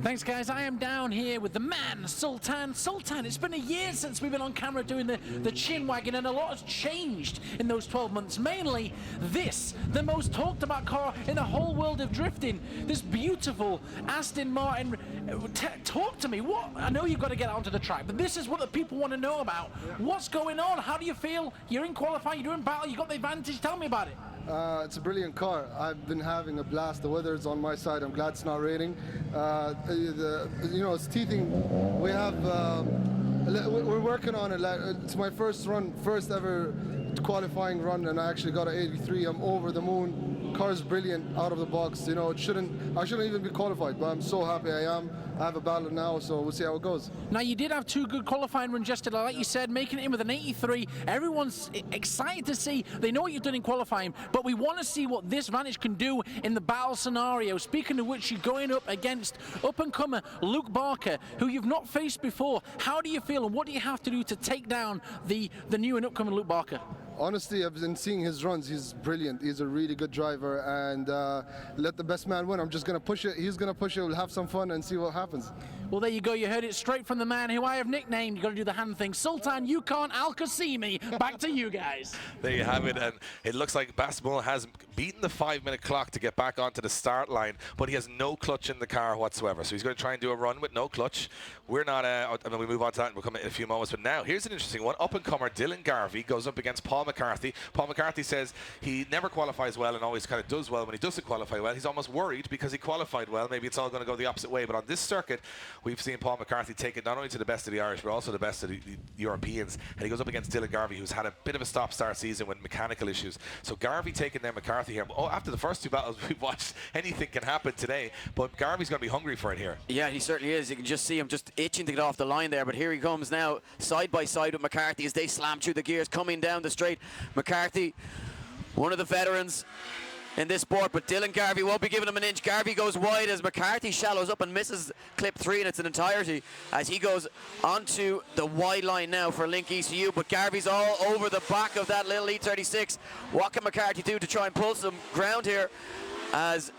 Thanks, guys. I am down here with the man, Sultan. Sultan, it's been a year since we've been on camera doing the chin wagon, and a lot has changed in those 12 months. Mainly this, the most talked about car in the whole world of drifting. This beautiful Aston Martin. Talk to me. What? I know you've got to get onto the track, but this is what the people want to know about. What's going on? How do you feel? You're in qualifying, you're doing battle, you got the advantage. Tell me about it. It's a brilliant car. I've been having a blast. The weather is on my side. I'm glad it's not raining. It's teething. We have. We're working on it. It's my first ever qualifying run, and I actually got an 83. I'm over the moon. Car's brilliant out of the box. I shouldn't even be qualified, but I'm so happy I am. have a battle now, so we'll see how it goes. Now, you did have 2 good qualifying runs yesterday, like you said, making it in with an 83. Everyone's excited to see. They know what you've done in qualifying, but we want to see what this Vantage can do in the battle scenario. Speaking of which, you're going up against up-and-comer Luke Barker, who you've not faced before. How do you feel, and what do you have to do to take down the new and upcoming Luke Barker? Honestly, I've been seeing his runs. He's brilliant. He's a really good driver, and let the best man win. I'm just going to push it. He's going to push it. We'll have some fun and see what happens. Well, there you go. You heard it straight from the man who I have nicknamed. You've got to do the hand thing. Sultan, you can't Al-Qasimi. Back to you guys. There you have it, and it looks like Basmul has beaten the 5-minute clock to get back onto the start line, but he has no clutch in the car whatsoever. So he's going to try and do a run with no clutch. We're not, I mean, we move on to that and we'll come in a few moments, but now here's an interesting one. Up-and-comer Dylan Garvey goes up against Paul McCarthy. Paul McCarthy says he never qualifies well and always kind of does well when he doesn't qualify well. He's almost worried because he qualified well. Maybe it's all going to go the opposite way, but on this circuit, we've seen Paul McCarthy take it not only to the best of the Irish, but also the best of the Europeans, and he goes up against Dylan Garvey, who's had a bit of a stop-start season with mechanical issues. So Garvey taking down McCarthy here. Oh, after the first 2 battles we've watched, anything can happen today, but Garvey's going to be hungry for it here. Yeah, he certainly is. You can just see him just itching to get off the line there, but here he comes now, side by side with McCarthy as they slam through the gears, coming down the straight. McCarthy, one of the veterans in this sport, but Dylan Garvey won't be giving him an inch. Garvey goes wide as McCarthy shallows up and misses clip 3 in its entirety as he goes onto the wide line now for Link ECU, but Garvey's all over the back of that little E36. What can McCarthy do to try and pull some ground here as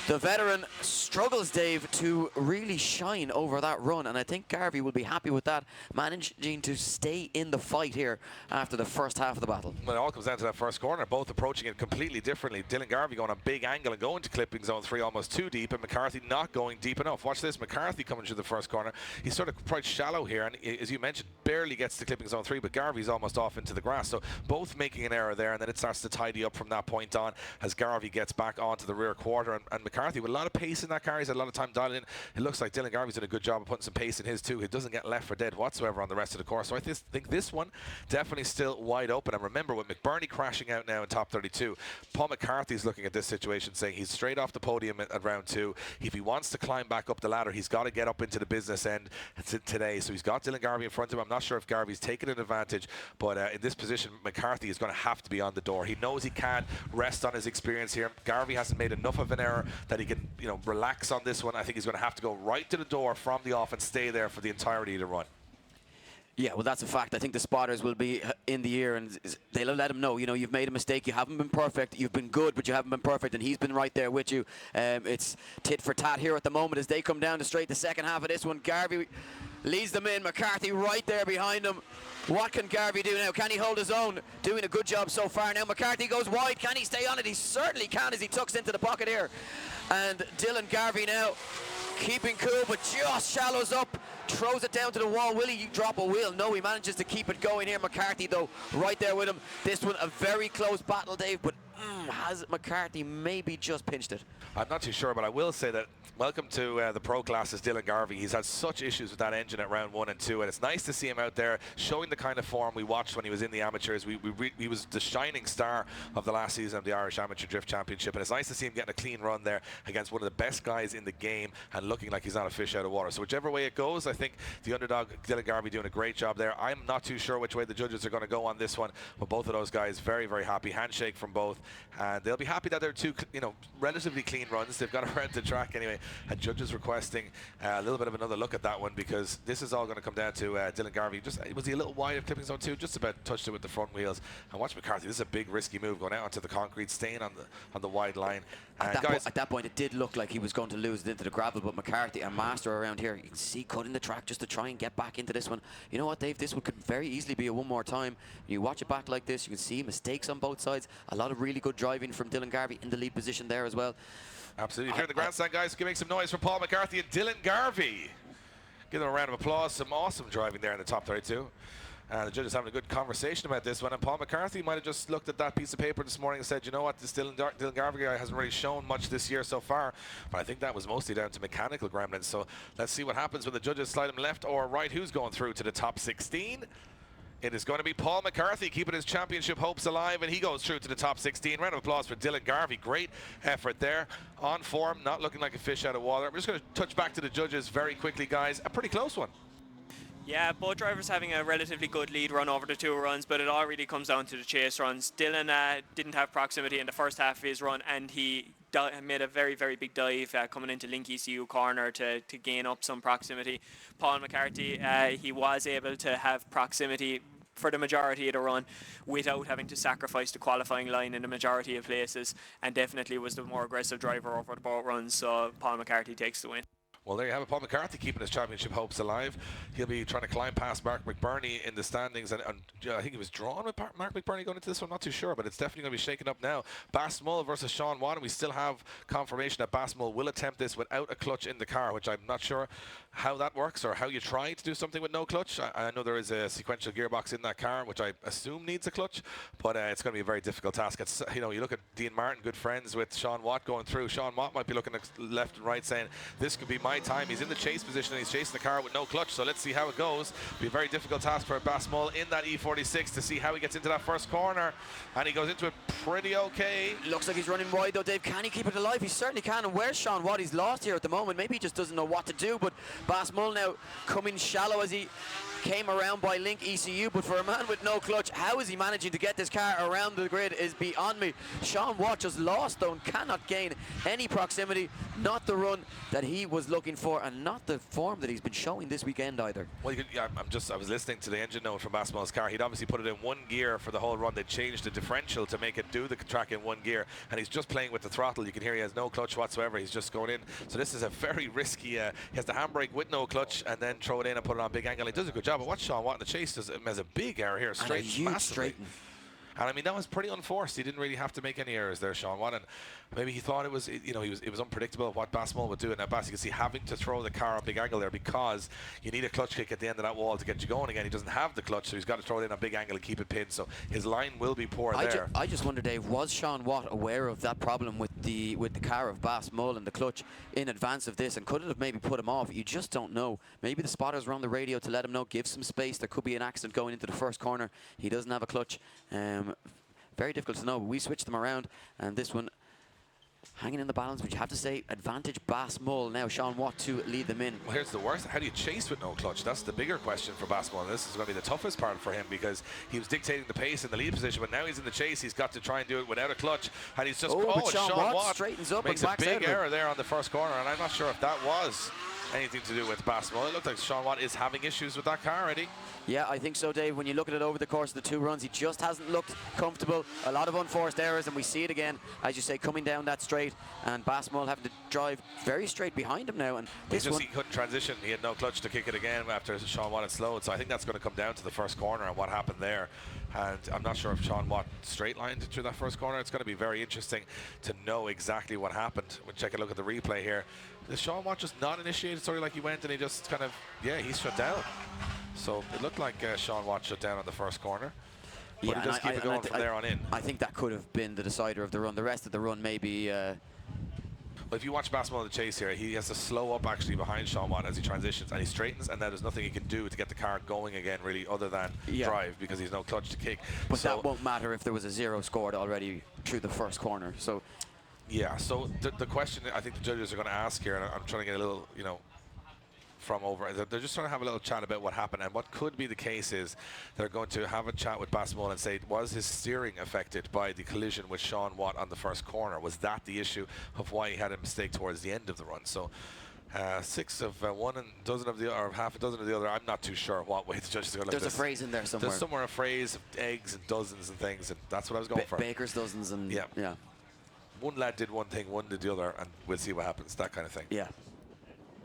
the veteran struggles, Dave, to really shine over that run, and I think Garvey will be happy with that, managing to stay in the fight here after the first half of the battle. Well, it all comes down to that first corner, both approaching it completely differently. Dylan Garvey going a big angle and going to clipping zone 3 almost too deep, and McCarthy not going deep enough. Watch this, McCarthy coming through the first corner. He's sort of quite shallow here, and as you mentioned, barely gets to clipping zone 3, but Garvey's almost off into the grass. So both making an error there, and then it starts to tidy up from that point on as Garvey gets back onto the rear quarter, and McCarthy with a lot of pace in that car. He's had a lot of time dialing in. It looks like Dylan Garvey's done a good job of putting some pace in his too. He doesn't get left for dead whatsoever on the rest of the course. So I think this one definitely still wide open. And remember, with McBurney crashing out now in top 32, Paul McCarthy's looking at this situation saying he's straight off the podium at round 2. If he wants to climb back up the ladder, he's got to get up into the business end today. So he's got Dylan Garvey in front of him. I'm not sure if Garvey's taken an advantage, but in this position, McCarthy is going to have to be on the door. He knows he can't rest on his experience here. Garvey hasn't made enough of an error that he can, relax on this one. I think he's going to have to go right to the door from the off and stay there for the entirety of the run. Yeah, well, that's a fact. I think the spotters will be in the ear, and they'll let him know, you've made a mistake. You haven't been perfect. You've been good, but you haven't been perfect, and he's been right there with you. It's tit for tat here at the moment as they come down the straight. The second half of this one, Garvey leads them in. McCarthy right there behind him. What can Garvey do now? Can he hold his own? Doing a good job so far. Now McCarthy goes wide. Can he stay on it? He certainly can as he tucks into the pocket here. And Dylan Garvey now keeping cool, but just shallows up, throws it down to the wall. Will he drop a wheel? No, he manages to keep it going here. McCarthy, though, right there with him. This one, a very close battle, Dave, but has McCarthy maybe just pinched it? I'm not too sure, but I will say that welcome to the pro classes, Dylan Garvey. He's had such issues with that engine at round 1 and 2, and it's nice to see him out there showing the kind of form we watched when he was in the amateurs. He was the shining star of the last season of the Irish Amateur Drift Championship, and it's nice to see him getting a clean run there against one of the best guys in the game and looking like he's not a fish out of water. So whichever way it goes, I think the underdog Dylan Garvey doing a great job there. I'm not too sure which way the judges are going to go on this one, but both of those guys very, very happy. Handshake from both, and they'll be happy that they're two, relatively clean runs. They've got around the track anyway, and judges requesting a little bit of another look at that one, because this is all going to come down to Dylan Garvey. Was he a little wide of clipping zone 2? Just about touched it with the front wheels. And watch McCarthy. This is a big risky move going out onto the concrete, staying on the wide line. At that point, it did look like he was going to lose it into the gravel, but McCarthy, a master around here, you can see cutting the track just to try and get back into this one. You know what, Dave? This one could very easily be a one more time. You watch it back like this, you can see mistakes on both sides. A lot of really good driving from Dylan Garvey in the lead position there as well. Absolutely. Here in the grandstand, guys, giving some noise for Paul McCarthy and Dylan Garvey. Give them a round of applause. Some awesome driving there in the top 32. The judges having a good conversation about this one, and Paul McCarthy might have just looked at that piece of paper this morning and said, you know what, this Dylan Garvey guy hasn't really shown much this year so far, but I think that was mostly down to mechanical gremlins. So let's see what happens when the judges slide him left or right. Who's going through to the top 16? It is going to be Paul McCarthy keeping his championship hopes alive, and he goes through to the top 16. Round of applause for Dylan Garvey. Great effort there. On form, not looking like a fish out of water. I'm just going to touch back to the judges very quickly, guys. A pretty close one. Yeah, both drivers having a relatively good lead run over the 2 runs, but it all really comes down to the chase runs. Dylan didn't have proximity in the first half of his run, and he made a very, very big dive coming into Link ECU corner to gain up some proximity. Paul McCarthy, he was able to have proximity for the majority of the run without having to sacrifice the qualifying line in the majority of places, and definitely was the more aggressive driver over the boat runs, so Paul McCarthy takes the win. Well, there you have it. Paul McCarthy keeping his championship hopes alive. He'll be trying to climb past Mark McBurney in the standings, and I think he was drawn with Mark McBurney going into this one. Not too sure, but it's definitely going to be shaken up now. Bassmull versus Sean Watt, and we still have confirmation that Bassmull will attempt this without a clutch in the car, which I'm not sure how that works or how you try to do something with no clutch. I know there is a sequential gearbox in that car, which I assume needs a clutch, but it's going to be a very difficult task. It's, you look at Dean Martin, good friends with Sean Watt going through. Sean Watt might be looking left and right saying, this could be my time. He's in the chase position and he's chasing the car with no clutch, so let's see how it goes. Be a very difficult task for Bassmull in that E46 to see how he gets into that first corner, and he goes into it pretty okay. Looks like he's running wide though, Dave. Can he keep it alive? He certainly can. And where's Sean Watt? He's lost here at the moment. Maybe he just doesn't know what to do, but Bassmull now coming shallow as he came around by Link ECU, but for a man with no clutch, how is he managing to get this car around the grid is beyond me. Sean Watt just lost though and cannot gain any proximity. Not the run that he was looking for, and not the form that he's been showing this weekend either. Well, I was listening to the engine note from Bassmull's car. He'd obviously put it in 1 gear for the whole run. They changed the differential to make it do the track in 1 gear, and he's just playing with the throttle. You can hear he has no clutch whatsoever. He's just going in. So this is a very risky, he has the handbrake with no clutch and then throw it in and put it on big angle. He does a good job, but watch Sean Watt in the chase does a big error here, straight massively. And I mean, that was pretty unforced. He didn't really have to make any errors there, Sean Watt. And maybe he thought it was unpredictable of what Bassmull would do. And now Bass, you can see having to throw the car on big angle there because you need a clutch kick at the end of that wall to get you going again. He doesn't have the clutch, so he's got to throw it in on big angle and keep it pinned. So his line will be poor there. I just wonder, Dave, was Sean Watt aware of that problem with the car of Bassmull and the clutch in advance of this, and could it have maybe put him off? You just don't know. Maybe the spotters were on the radio to let him know, give some space. There could be an accident going into the first corner. He doesn't have a clutch. Very difficult to know, but we switched them around, and this one hanging in the balance, which you have to say, advantage Bassmull. Now Sean Watt to lead them in. Well, here's the worst. How do you chase with no clutch? That's the bigger question for Bassmull. This is going to be the toughest part for him because he was dictating the pace in the lead position, but now he's in the chase. He's got to try and do it without a clutch, and he's just Sean Watt straightens up makes and a big error there on the first corner, and I'm not sure if that was anything to do with Bassmull. It looked like Sean Watt is having issues with that car already. Yeah, I think so, Dave. When you look at it over the course of the 2 runs, he just hasn't looked comfortable. A lot of unforced errors, and we see it again, as you say, coming down that straight, and Bassmull having to drive very straight behind him now. And this one, he couldn't transition. He had no clutch to kick it again after Sean Watt had slowed. So I think that's going to come down to the first corner and what happened there. And I'm not sure if Sean Watt straight lined through that first corner. It's going to be very interesting to know exactly what happened. We'll take a look at the replay here. Did Sean Watt just not initiate it? Sorry, like he went and he just kind of, he's shut down. So it looked like Sean Watt shut down on the first corner. But he does keep it going from there on in. I think that could have been the decider of the run. The rest of the run maybe... Well, if you watch Bassmull in the chase here, he has to slow up actually behind Sean Watt as he transitions, and he straightens, and now there's nothing he can do to get the car going again really other than drive, because he's no clutch to kick. But that won't matter if there was a 0 scored already through the first corner. So yeah, so the question I think the judges are going to ask here, and I'm trying to get a little, from over, they're just trying to have a little chat about what happened, and what could be the case is they're going to have a chat with Bassmull and say, was his steering affected by the collision with Sean Watt on the first corner? Was that the issue of why he had a mistake towards the end of the run? So 6 of one and dozen of the, or half a dozen of the other. I'm not too sure what way the judges are going to look at this. There's a phrase in there somewhere. There's somewhere a phrase of eggs and dozens and things, and that's what I was going for. Baker's dozens and yeah. One lad did one thing, one did the other, and we'll see what happens, that kind of thing. Yeah.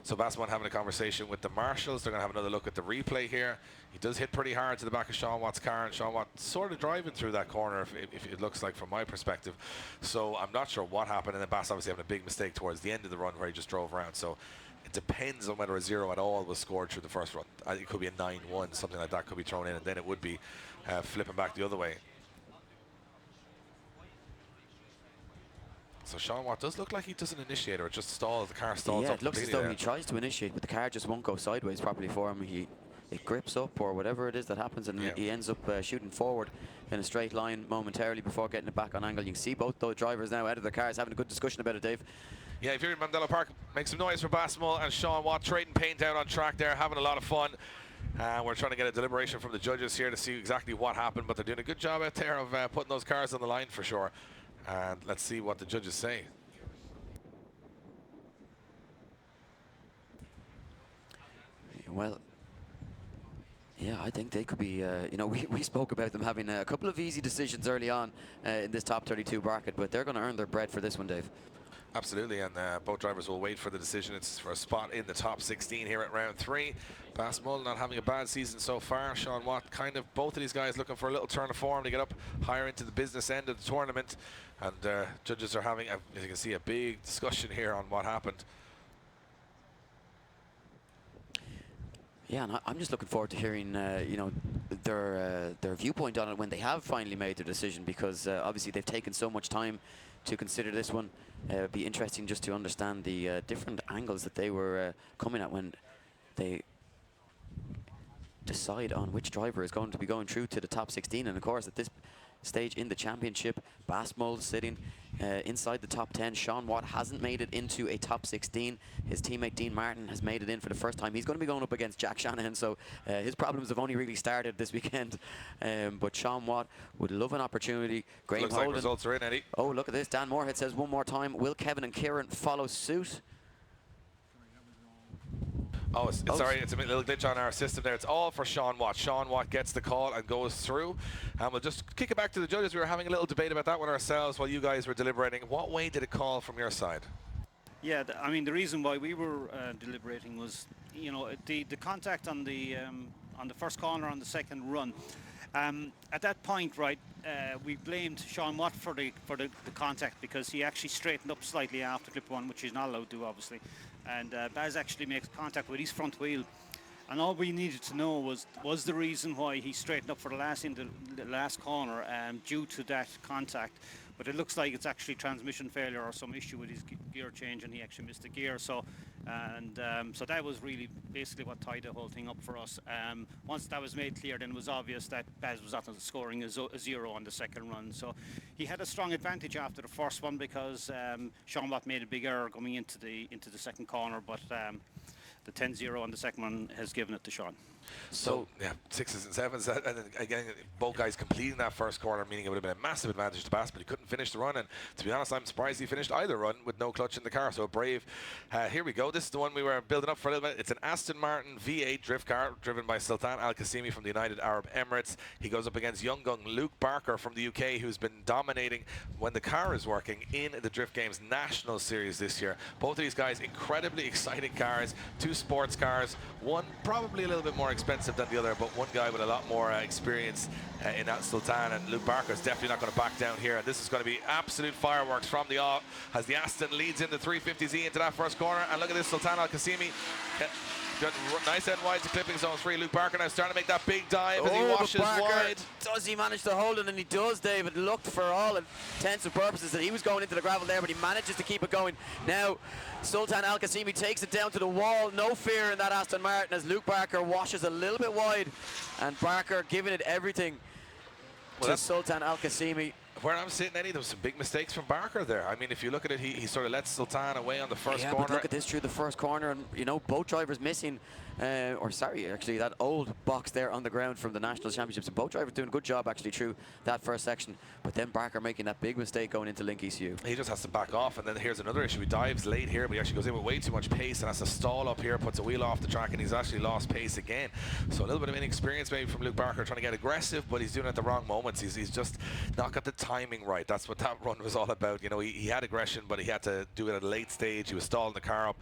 So Bassmull having a conversation with the marshals. They're going to have another look at the replay here. He does hit pretty hard to the back of Sean Watt's car, and Sean Watt sort of driving through that corner, if it looks like from my perspective. So I'm not sure what happened, and then Bass obviously having a big mistake towards the end of the run where he just drove around. So it depends on whether a 0 at all was scored through the first run. It could be a 9-1, something like that could be thrown in, and then it would be flipping back the other way. So Sean Watt does look like he doesn't initiate, or just stalls. The car stalls up. Yeah, it looks as though he tries to initiate, but the car just won't go sideways properly for him. He it grips up or whatever it is that happens, and he ends up shooting forward in a straight line momentarily before getting it back on angle. You can see both those drivers now out of their cars having a good discussion about it, Dave. Yeah, if you're in Mondello Park, make some noise for Bassmall and Sean Watt trading paint out on track there, having a lot of fun. We're trying to get a deliberation from the judges here to see exactly what happened, but they're doing a good job out there of putting those cars on the line for sure. And let's see what the judges say. Well, yeah, I think they could be, you know, we spoke about them having a couple of easy decisions early on in this top 32 bracket, but they're going to earn their bread for this one, Dave. Absolutely, and both drivers will wait for the decision. It's for a spot in the top 16 here at round 3. Bassmall not having a bad season so far. Sean Watt, kind of both of these guys looking for a little turn of form to get up higher into the business end of the tournament. And judges are having, as you can see, a big discussion here on what happened. Yeah, and I'm just looking forward to hearing, you know, their viewpoint on it when they have finally made their decision, because obviously they've taken so much time to consider this one. It'd be interesting just to understand the different angles that they were coming at when they decide on which driver is going to be going through to the top 16. And of course, at this stage in the championship, Bassmall sitting inside the top 10. Sean Watt hasn't made it into a top 16. His teammate Dean Martin has made it in for the first time. He's going to be going up against Jack Shanahan, so his problems have only really started this weekend. But Sean Watt would love an opportunity. Graham Looks Holden. like results are in, Eddie. Oh, look at this. Dan Moorhead says one more time. Will Kevin and Kieran follow suit? Oh, sorry, it's a little glitch on our system there. It's all for Sean Watt. Sean Watt gets the call and goes through. And we'll just kick it back to the judges. We were having a little debate about that one ourselves while you guys were deliberating. What way did it call from your side? Yeah, I mean, the reason why we were deliberating was, you know, the contact on the first corner on the second run. At that point, right, we blamed Sean Watt for the contact, because he actually straightened up slightly after clip one, which he's not allowed to do, obviously. And Baz actually makes contact with his front wheel. And all we needed to know was the reason why he straightened up for the last corner due to that contact. But it looks like it's actually transmission failure or some issue with his gear change, and he actually missed the gear. So that was really basically what tied the whole thing up for us. Once that was made clear, then it was obvious that Baz was not scoring a 0 on the second run. So he had a strong advantage after the first one, because Sean Watt made a big error coming into the second corner, but the 10-0 on the second one has given it to Sean. So yeah, 6s and 7s, and then again, both guys completing that first corner, meaning it would have been a massive advantage to Bass, but he couldn't finish the run. And to be honest, I'm surprised he finished either run with no clutch in the car. So brave. Here we go. This is the one we were building up for a little bit. It's an Aston Martin V8 drift car driven by Sultan Al Qasimi from the United Arab Emirates. He goes up against young gun Luke Barker from the UK, who's been dominating when the car is working in the Drift Games National Series this year. Both of these guys, incredibly exciting cars, 2 sports cars, one probably a little bit more expensive than the other, but one guy with a lot more experience in that Sultan, and Luke Barker is definitely not going to back down here. And this is going to be absolute fireworks from the off as the Aston leads in the 350Z into that first corner. And look at this, Sultan Al Qasimi. Got nice end wide to clipping zone 3. Luke Barker now starting to make that big dive as he washes wide. Does he manage to hold it? And he does, David. Looked for all intents and purposes that he was going into the gravel there, but he manages to keep it going. Now, Sultan Al Qasimi takes it down to the wall. No fear in that Aston Martin as Luke Barker washes a little bit wide. And Barker giving it everything to Sultan Al Qasimi. Where I'm sitting, Eddie, there was some big mistakes from Barker there. I mean, if you look at it, he sort of lets Sultan away on the first corner. But look at this through the first corner, and you know, both drivers missing, or sorry, actually, that old box there on the ground from the National Championships. And both drivers doing a good job actually through that first section. But then Barker making that big mistake going into Link ECU. He just has to back off, and then here's another issue. He dives late here, but he actually goes in with way too much pace and has to stall up here, puts a wheel off the track, and he's actually lost pace again. So a little bit of inexperience maybe from Luke Barker trying to get aggressive, but he's doing it at the wrong moments. He's just not got the timing right. That's what that run was all about. You know, he had aggression, but he had to do it at a late stage. He was stalling the car up,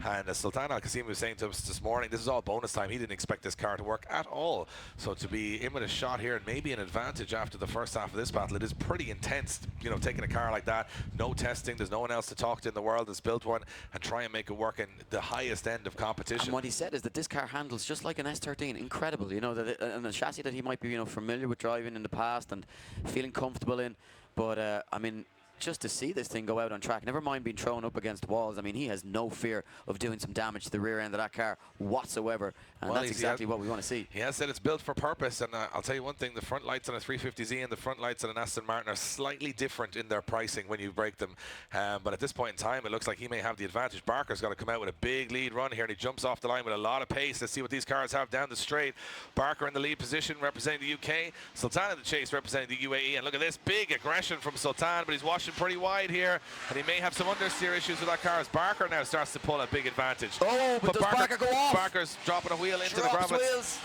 and Sultan Al Qasimi was saying to us this morning, this is all bonus time. He didn't expect this car to work at all. So to be in with a shot here and maybe an advantage after the first half of this battle, it is pretty intense, you know, taking a car like that, no testing, there's no one else to talk to in the world that's built one, and try and make it work in the highest end of competition. And what he said is that this car handles just like an S13, incredible, you know, that and a chassis that he might be, you know, familiar with driving in the past and feeling comfortable in. But I mean, just to see this thing go out on track, never mind being thrown up against walls. I mean, he has no fear of doing some damage to the rear end of that car whatsoever, and Well, that's exactly what we want to see. He has said it's built for purpose, and I'll tell you one thing, the front lights on a 350Z and the front lights on an Aston Martin are slightly different in their pricing when you break them, but at this point in time it looks like he may have the advantage. Barker's got to come out with a big lead run here, and he jumps off the line with a lot of pace. Let's see what these cars have down the straight. Barker in the lead position representing the UK, Sultan in the chase representing the UAE, and look at this big aggression from Sultan, but he's washing pretty wide here, and he may have some understeer issues with that car as Barker now starts to pull a big advantage. Oh, but does Barker go off? Barker's dropping a wheel into the ground.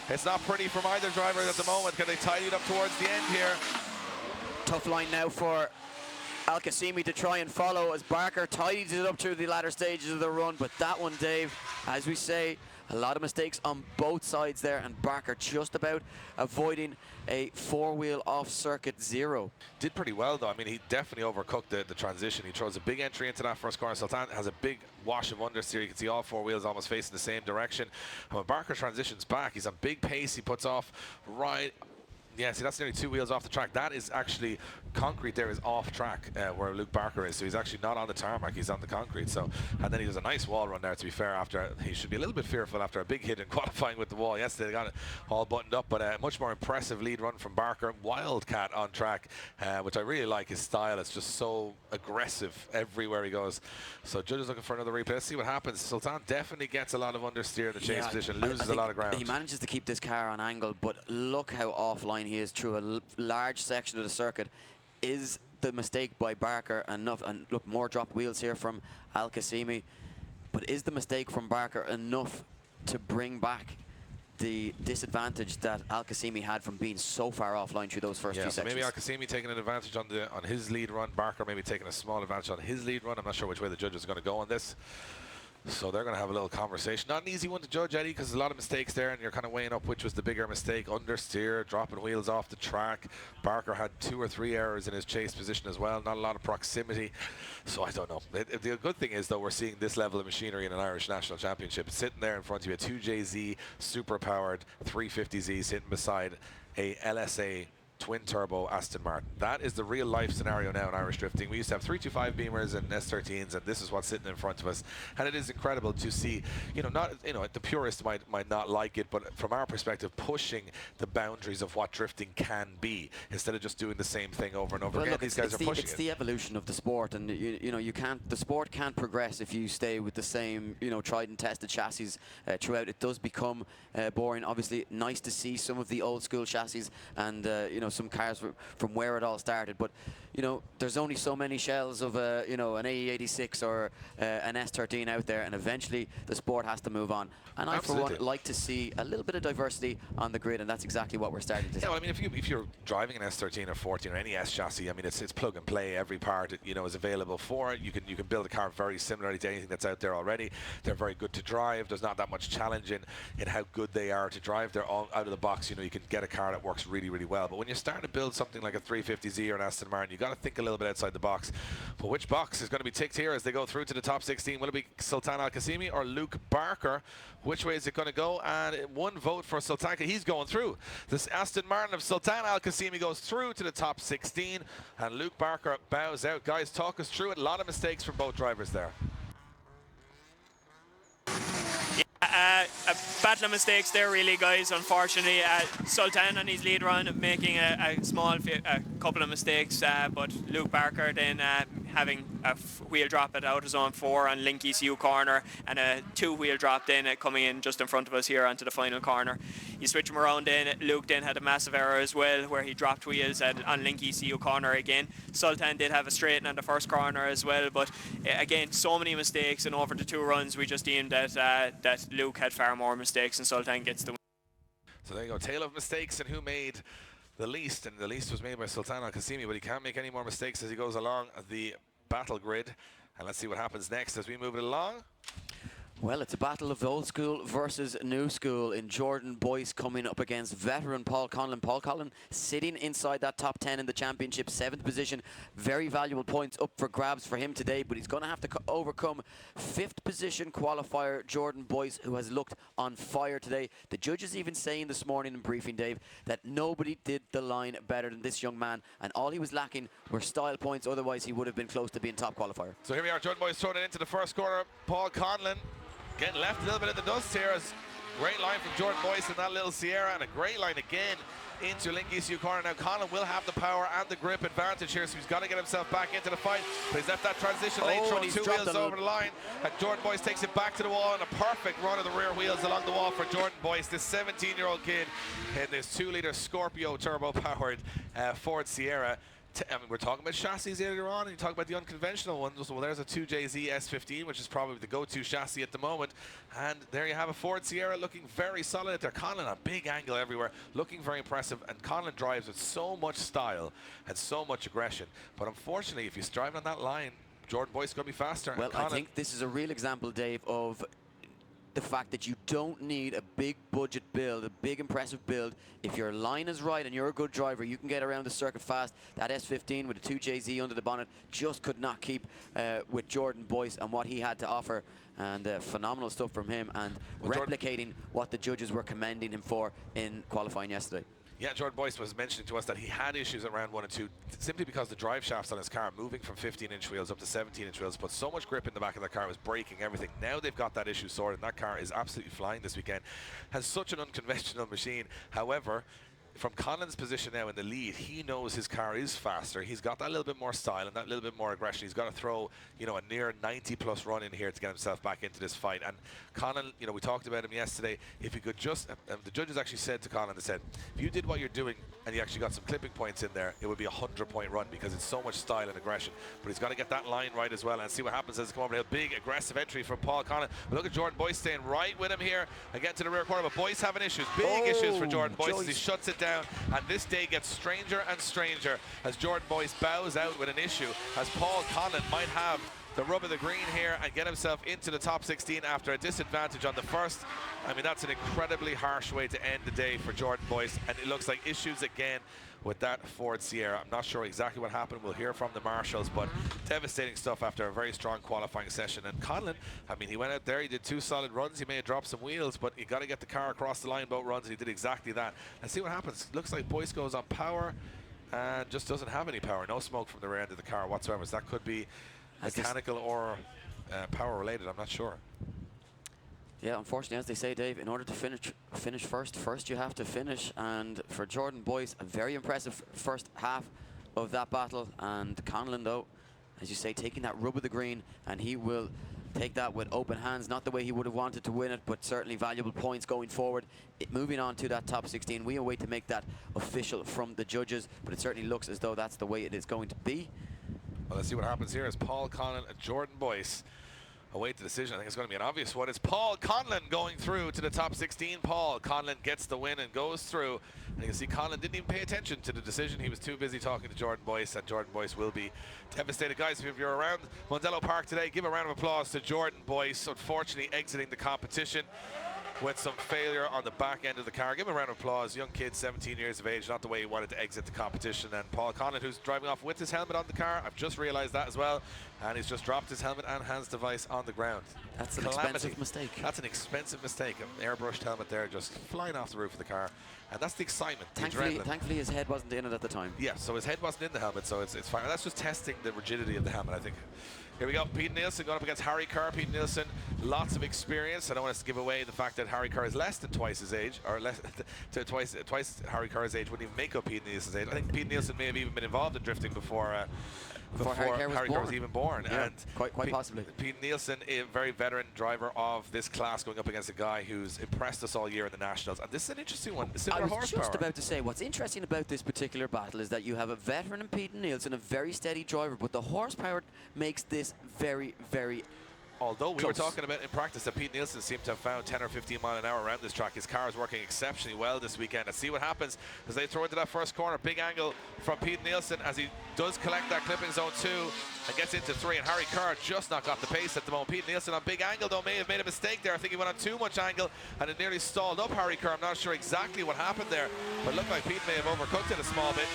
It's not pretty from either driver at the moment. Can they tidy it up towards the end here? Tough line now for Al-Qasimi to try and follow as Barker tidies it up through the latter stages of the run, but that one, Dave, as we say, a lot of mistakes on both sides there, and Barker just about avoiding a four-wheel off-circuit zero. Did pretty well, though. I mean, he definitely overcooked the transition. He throws a big entry into that first corner. Sultan has a big wash of understeer. You can see all four wheels almost facing the same direction. And when Barker transitions back, he's on big pace. He puts off right... Yeah, see, that's nearly 2 wheels off the track. That is actually concrete there is off track where Luke Barker is. So he's actually not on the tarmac, he's on the concrete. So, and then he does a nice wall run there, to be fair, after he should be a little bit fearful after a big hit in qualifying with the wall yesterday. They got it all buttoned up, but a much more impressive lead run from Barker. Wildcat on track, which I really like his style. It's just so aggressive everywhere he goes. So judges looking for another replay. Let's see what happens. Sultan definitely gets a lot of understeer in the chase position, loses a lot of ground. He manages to keep this car on angle, but look how offline he is through a large section of the circuit. Is the mistake by Barker enough? And look, more dropped wheels here from Al-Qasimi, but is the mistake from Barker enough to bring back the disadvantage that Al-Qasimi had from being so far offline through those first two sections? Maybe Al-Qasimi taking an advantage on his lead run, Barker maybe taking a small advantage on his lead run. I'm not sure which way the judges are going to go on this. So they're going to have a little conversation. Not an easy one to judge, Eddie, because there's a lot of mistakes there, and you're kind of weighing up which was the bigger mistake. Understeer, dropping wheels off the track. Barker had 2 or 3 errors in his chase position as well. Not a lot of proximity. So I don't know. The good thing is, though, we're seeing this level of machinery in an Irish National Championship. It's sitting there in front of you, a 2JZ super-powered 350Z sitting beside a LSA twin-turbo Aston Martin. That is the real-life scenario now in Irish drifting. We used to have 325 Beamers and S13s, and this is what's sitting in front of us. And it is incredible to see, the purists might not like it, but from our perspective, pushing the boundaries of what drifting can be instead of just doing the same thing over and over again. Look, these guys are pushing it. It's the evolution of the sport, and you can't. The sport can't progress if you stay with the same, tried and tested chassis throughout. It does become boring. Obviously, nice to see some of the old school chassis and some cars from where it all started, but there's only so many shells of an AE86 or an S13 out there, and eventually the sport has to move on. And I, for one, like to see a little bit of diversity on the grid, and that's exactly what we're starting to see. Yeah, well, I mean, if you're driving an S13 or 14 or any S chassis, I mean, it's plug and play. Every part is available for it. You can build a car very similarly to anything that's out there already. They're very good to drive. There's not that much challenge in how good they are to drive. They're all out of the box. You can get a car that works really, really well. But when you start to build something like a 350Z or an Aston Martin, you got to think a little bit outside the box. But which box is going to be ticked here as they go through to the top 16? Will it be Sultan Al-Qasimi or Luke Barker? Which way is it going to go? And 1 vote for Sultan. He's going through. This Aston Martin of Sultan Al-Qasimi goes through to the top 16, and Luke Barker bows out. Guys, talk us through it. A lot of mistakes from both drivers there. A battle of mistakes there, really, guys. Unfortunately, Sultan on his lead run making a couple of mistakes, but Luke Barker then having a wheel drop at outer zone 4 on Link ECU corner, and a 2-wheel drop then coming in just in front of us here onto the final corner. You switch him around then. Luke then had a massive error as well, where he dropped wheels on Link ECU corner again. Sultan did have a straighten on the first corner as well, but again, so many mistakes, and over the 2 runs we just deemed that Luke had far more mistakes, and Sultan gets the win. So there you go, tale of mistakes and who made the least, and the least was made by Sultan Al-Qasimi, but he can't make any more mistakes as he goes along the battle grid. And let's see what happens next as we move it along. Well, it's a battle of old school versus new school in Jordan Boyce coming up against veteran Paul Conlon. Paul Conlon sitting inside that top 10 in the championship, 7th position. Very valuable points up for grabs for him today, but he's going to have to overcome 5th position qualifier Jordan Boyce, who has looked on fire today. The judges even saying this morning in briefing, Dave, that nobody did the line better than this young man, and all he was lacking were style points. Otherwise, he would have been close to being top qualifier. So here we are, Jordan Boyce throwing it into the first corner. Paul Conlon getting left a little bit in the dust here. As great line from Jordan Boyce in that little Sierra, and a great line again into Link ECU corner. Now Conlon will have the power and the grip advantage here, so he's got to get himself back into the fight. But he's left that transition lane, throwing 2 wheels over the line, and Jordan Boyce takes it back to the wall, and a perfect run of the rear wheels along the wall for Jordan Boyce, this 17-year-old kid in this 2-litre Scorpio turbo-powered Ford Sierra. I mean, we're talking about chassis earlier on, and you talk about the unconventional ones. Well, there's a 2JZ S15, which is probably the go-to chassis at the moment. And there you have a Ford Sierra looking very solid there. Conlon, a big angle everywhere, looking very impressive. And Conlon drives with so much style and so much aggression. But unfortunately, if he's driving on that line, Jordan Boyce is going to be faster. Well, I think this is a real example, Dave, of the fact that you don't need a big budget build, a big impressive build. If your line is right and you're a good driver, you can get around the circuit fast. That S15 with a 2JZ under the bonnet just could not keep with Jordan Boyce and what he had to offer. And phenomenal stuff from him, and replicating what the judges were commending him for in qualifying yesterday. Yeah, Jordan Boyce was mentioning to us that he had issues at round 1 and 2 simply because the drive shafts on his car, moving from 15-inch wheels up to 17-inch wheels, put so much grip in the back of the car, it was breaking everything. Now they've got that issue sorted, and that car is absolutely flying this weekend. Has such an unconventional machine. However, from Conlon's position now in the lead, he knows his car is faster. He's got that little bit more style and that little bit more aggression. He's got to throw, you know, a near 90-plus run in here to get himself back into this fight. And Conlon, you know, we talked about him yesterday. If he could just, the judges actually said to Conlon, they said, if you did what you're doing and you actually got some clipping points in there, it would be a 100-point run because it's so much style and aggression. But he's got to get that line right as well and see what happens as he comes over. A big aggressive entry from Paul Conlon. But look at Jordan Boyce staying right with him here and getting to the rear corner. But Boyce having issues, big issues for Jordan Boyce as he shuts it down. And this day gets stranger and stranger as Jordan Boyce bows out with an issue, as Paul Conlon might have the rub of the green here and get himself into the top 16 after a disadvantage on the first. I mean, that's an incredibly harsh way to end the day for Jordan Boyce, and it looks like issues again with that Ford Sierra. I'm not sure exactly what happened. We'll hear from the marshals, but devastating stuff after a very strong qualifying session. And Conlon, I mean, he went out there, he did 2 solid runs. He may have dropped some wheels, but he got to get the car across the line both runs, and he did exactly that. And see what happens. Looks like Boyce goes on power and just doesn't have any power. No smoke from the rear end of the car whatsoever. So that could be mechanical or power related. I'm not sure. Yeah, unfortunately, as they say, Dave, in order to finish first you have to finish. And for Jordan Boyce, a very impressive first half of that battle. And Conlon, though, as you say, taking that rub of the green, and he will take that with open hands. Not the way he would have wanted to win it, but certainly valuable points going forward. Moving on to that top 16, we await to make that official from the judges, but it certainly looks as though that's the way it is going to be. Well, let's see what happens here as Paul Conlon and Jordan Boyce await the decision. I think it's going to be an obvious one. It's Paul Conlon going through to the top 16. Paul Conlon gets the win and goes through. And you can see Conlon didn't even pay attention to the decision. He was too busy talking to Jordan Boyce, and Jordan Boyce will be devastated. Guys, if you're around Mondello Park today, give a round of applause to Jordan Boyce, unfortunately exiting the competition with some failure on the back end of the car. Give him a round of applause. Young kid, 17 years of age, not the way he wanted to exit the competition. And Paul Conlon, who's driving off with his helmet on the car, I've just realized that as well. And he's just dropped his helmet and hands device on the ground. That's an expensive mistake. That's an expensive mistake. An airbrushed helmet there just flying off the roof of the car. And that's the excitement. Thankfully his head wasn't in it at the time. Yeah, so his head wasn't in the helmet, so it's fine. And that's just testing the rigidity of the helmet, I think. Here we go, Pete Nielsen going up against Harry Kerr. Pete Nielsen, lots of experience. I don't want us to give away the fact that Harry Kerr is less than twice his age, or less twice Harry Kerr's age wouldn't even make up Pete Nielsen's age. I think Pete Nielsen may have even been involved in drifting before Harry Kerr was even born. Yeah, and quite possibly. Pete Nielsen, a very veteran driver of this class, going up against a guy who's impressed us all year in the Nationals. And this is an interesting one. I was just about to say, what's interesting about this particular battle is that you have a veteran in Pete Nielsen, a very steady driver, but the horsepower makes this very, very Although we Close. were talking about in practice that Pete Nielsen seemed to have found 10 or 15 mile an hour around this track. His car is working exceptionally well this weekend. Let's see what happens as they throw into that first corner. Big angle from Pete Nielsen as he does collect that clipping zone 2 and gets into 3. And Harry Kerr just not got the pace at the moment. Pete Nielsen on big angle though may have made a mistake there. I think he went on too much angle and it nearly stalled up Harry Kerr. I'm not sure exactly what happened there, but it looked like Pete may have overcooked it a small bit.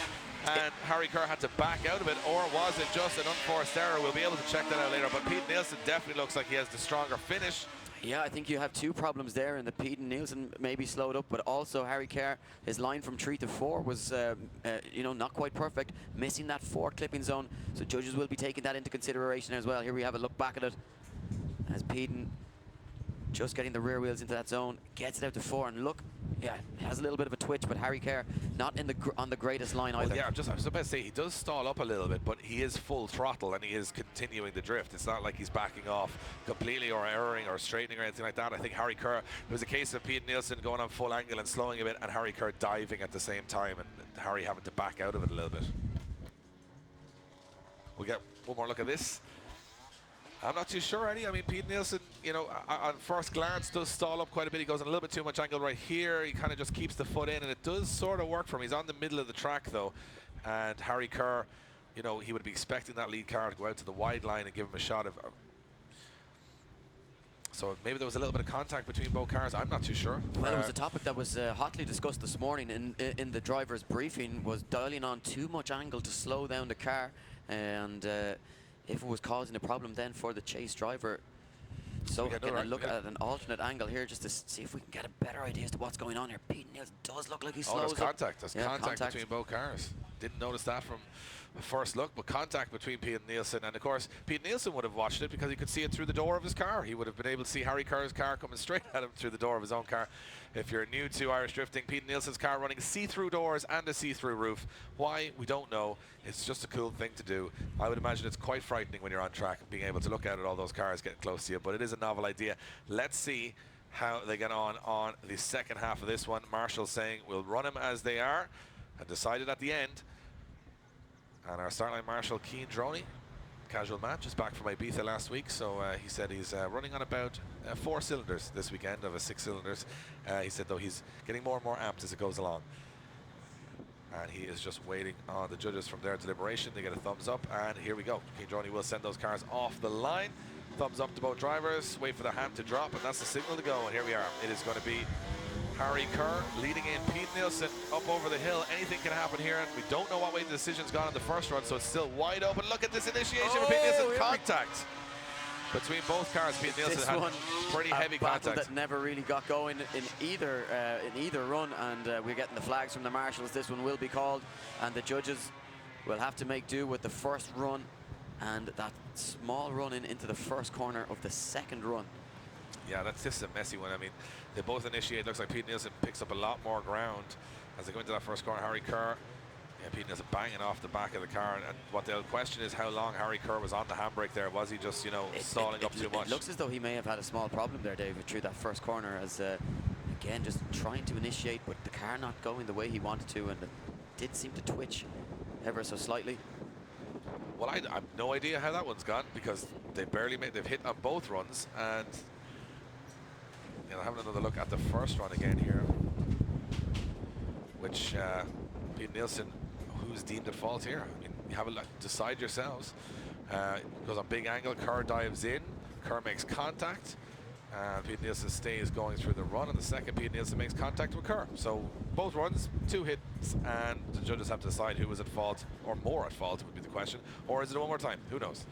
And Harry Kerr had to back out of it, or was it just an unforced error? We'll be able to check that out later, but Pete Nielsen definitely looks like he has the stronger finish. Yeah, I think you have two problems there, and the Pete Nielsen maybe slowed up, but also Harry Kerr, his line from 3 to 4 was, you know, not quite perfect, missing that 4 clipping zone, so judges will be taking that into consideration as well. Here we have a look back at it, as Pete just getting the rear wheels into that zone, gets it out to 4, and look, yeah, it has a little bit of a twitch, but Harry Kerr not in on the greatest line either. Well, yeah, I was about to say, he does stall up a little bit, but he is full throttle and he is continuing the drift. It's not like he's backing off completely or erring or straightening or anything like that. I think Harry Kerr, it was a case of Pete Nielsen going on full angle and slowing a bit, and Harry Kerr diving at the same time, and Harry having to back out of it a little bit. We'll get one more look at this. I'm not too sure, Eddie. I mean, Pete Nielsen, you know, on first glance does stall up quite a bit. He goes on a little bit too much angle right here. He kind of just keeps the foot in, and it does sort of work for him. He's on the middle of the track, though. And Harry Kerr, you know, he would be expecting that lead car to go out to the wide line and give him a shot of... So maybe there was a little bit of contact between both cars. I'm not too sure. Well, it was a topic that was hotly discussed this morning in the driver's briefing, was dialing on too much angle to slow down the car, and if it was causing a problem then for the chase driver. So getting a look at an alternate angle here just to see if we can get a better idea as to what's going on here. Pete Nielsen does look like he slows there's contact. There's yeah, contact between both cars. Didn't notice that from the first look, but contact between Pete Nielsen, and of course Pete Nielsen would have watched it because he could see it through the door of his car. He would have been able to see Harry Kerr's car coming straight at him through the door of his own car. If you're new to Irish drifting, Pete Nielsen's car running see-through doors and a see-through roof. Why? We don't know. It's just a cool thing to do. I would imagine it's quite frightening when you're on track, being able to look out at all those cars getting close to you, but it is a novel idea. Let's see how they get on the second half of this one. Marshall saying we'll run them as they are, and decided at the end. And our start line marshal, Keane Droney, casual man, just back from Ibiza last week, so he said he's running on about 4 cylinders this weekend of a 6 cylinders. He said though he's getting more and more amped as it goes along. And he is just waiting on the judges from their deliberation. They get a thumbs up, and here we go. Keane Droney will send those cars off the line. Thumbs up to both drivers, wait for the hand to drop, and that's the signal to go, and here we are. It is going to be Harry Kerr leading in Pete Nielsen up over the hill. Anything can happen here, and we don't know what way the decision's gone in the first run, so it's still wide open. Look at this initiation from Pete Nielsen. Contact between both cars. Pete Nielsen had pretty heavy contact. That never really got going in either run, and we're getting the flags from the marshals. This one will be called, and the judges will have to make do with the first run and that small run into the first corner of the second run. Yeah, that's just a messy one. I mean, they both initiate. Looks like Pete Nielsen picks up a lot more ground as they go into that first corner. Harry Kerr, yeah, Pete Nielsen banging off the back of the car. And what they'll question is how long Harry Kerr was on the handbrake there. Was he just, you know, stalling up too much? It looks as though he may have had a small problem there, David, through that first corner, as again, just trying to initiate, but the car not going the way he wanted to, and it did seem to twitch ever so slightly. Well, I have no idea how that one's gone, because they barely made, they've hit on both runs, and you know, having another look at the first run again here, which Pete Nielsen, who's deemed at fault here? I mean, you have a look, decide yourselves. Goes on big angle, Kerr dives in, Kerr makes contact, Pete Nielsen stays going through the run, and the second Pete Nielsen makes contact with Kerr. So both runs, 2 hits, and the judges have to decide who was at fault, or more at fault would be the question, or is it one more time? Who knows?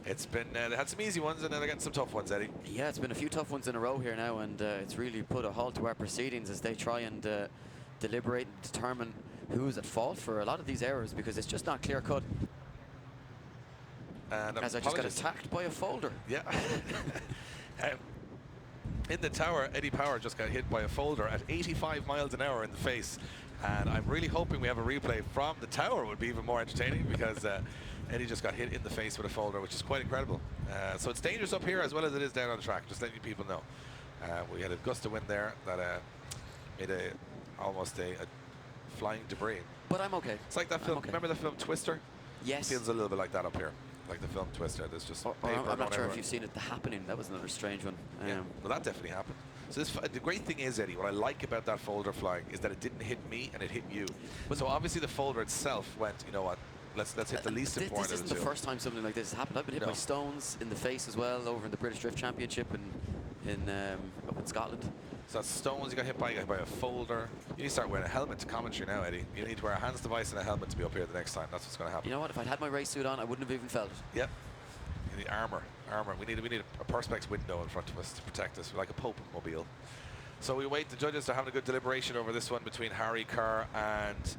It's been, they had some easy ones, and then they're getting some tough ones, Eddie. Yeah, it's been a few tough ones in a row here now, and it's really put a halt to our proceedings as they try and deliberate and determine who's at fault for a lot of these errors, because it's just not clear-cut. And as I just got attacked by a folder. Yeah. In the tower, Eddie Power just got hit by a folder at 85 miles an hour in the face, and I'm really hoping we have a replay from the tower. Would be even more entertaining, because Eddie just got hit in the face with a folder, which is quite incredible. So it's dangerous up here as well as it is down on the track, just letting you people know. We had a gust of wind there that made almost a flying debris. But I'm okay. It's like that film, remember the film Twister? Yes. Feels a little bit like that up here. like the film Twister. There's just Or paper I'm not going sure if everywhere. you've seen it, The Happening. That was another strange one. Yeah, well, that definitely happened. So the great thing is, Eddie, what I like about that folder flying is that it didn't hit me and it hit you. But so obviously the folder itself went, you know what, let's hit the least important This of isn't the the two. first time something like this has happened. I've been hit by stones in the face as well over in the British Drift Championship up in Scotland. So that's stones you got hit by a folder. You need to start wearing a helmet to commentary now, Eddie. You need to wear a hands device and a helmet to be up here the next time. That's what's going to happen. You know what? If I'd had my race suit on, I wouldn't have even felt it. Yep. You need armor. We need a perspex window in front of us to protect us, like a Pope mobile. So we wait. The judges are having a good deliberation over this one between Harry Kerr and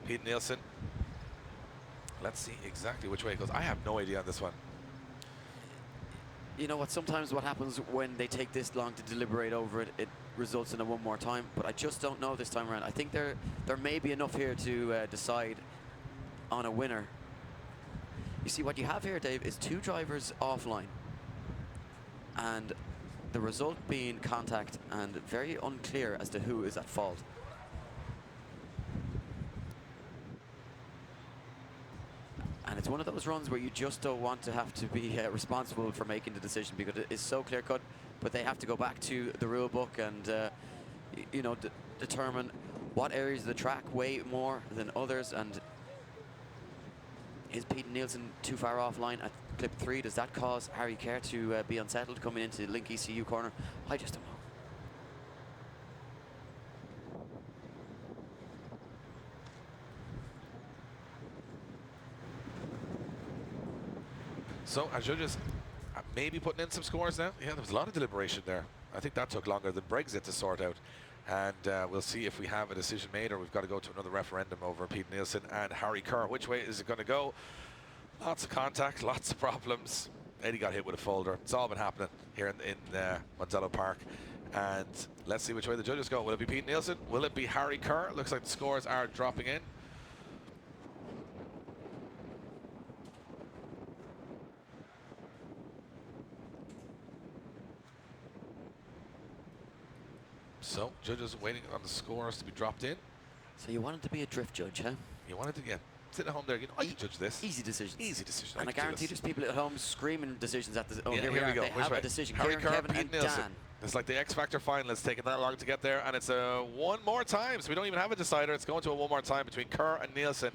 Pete Nielsen. Let's see exactly which way it goes. I have no idea on this one. You know what? Sometimes what happens when they take this long to deliberate over it, it results in a one more time. But I just don't know this time around. I think there may be enough here to decide on a winner. You see, what you have here, Dave, is two drivers offline, and the result being contact and very unclear as to who is at fault. And it's one of those runs where you just don't want to have to be responsible for making the decision, because it is so clear-cut. But they have to go back to the rule book and you know, determine what areas of the track weigh more than others. And is Pete Nielsen too far offline at clip 3? Does that cause Harry Kerr to be unsettled coming into the Link ECU corner? I just don't know. So our judges maybe putting in some scores now. Yeah, there was a lot of deliberation there. I think that took longer than Brexit to sort out. And we'll see if we have a decision made or we've got to go to another referendum over Pete Nielsen and Harry Kerr. Which way is it going to go? Lots of contact, lots of problems. Eddie got hit with a folder. It's all been happening here in Mondello Park. And let's see which way the judges go. Will it be Pete Nielsen? Will it be Harry Kerr? Looks like the scores are dropping in. So, judges waiting on the scores to be dropped in. So you wanted to be a drift judge, huh? You wanted to, yeah. Sitting at home there, you know, I can judge this. Easy decisions. Easy decision. And I guarantee there's people at home screaming decisions at the... Oh, yeah, here we go. They have a decision. Harry Kieran, Kerr, Kevin, Pete and Nielsen. Dan. It's like the X Factor final. It's taken that long to get there, and it's one more time. So we don't even have a decider. It's going to a one more time between Kerr and Nielsen.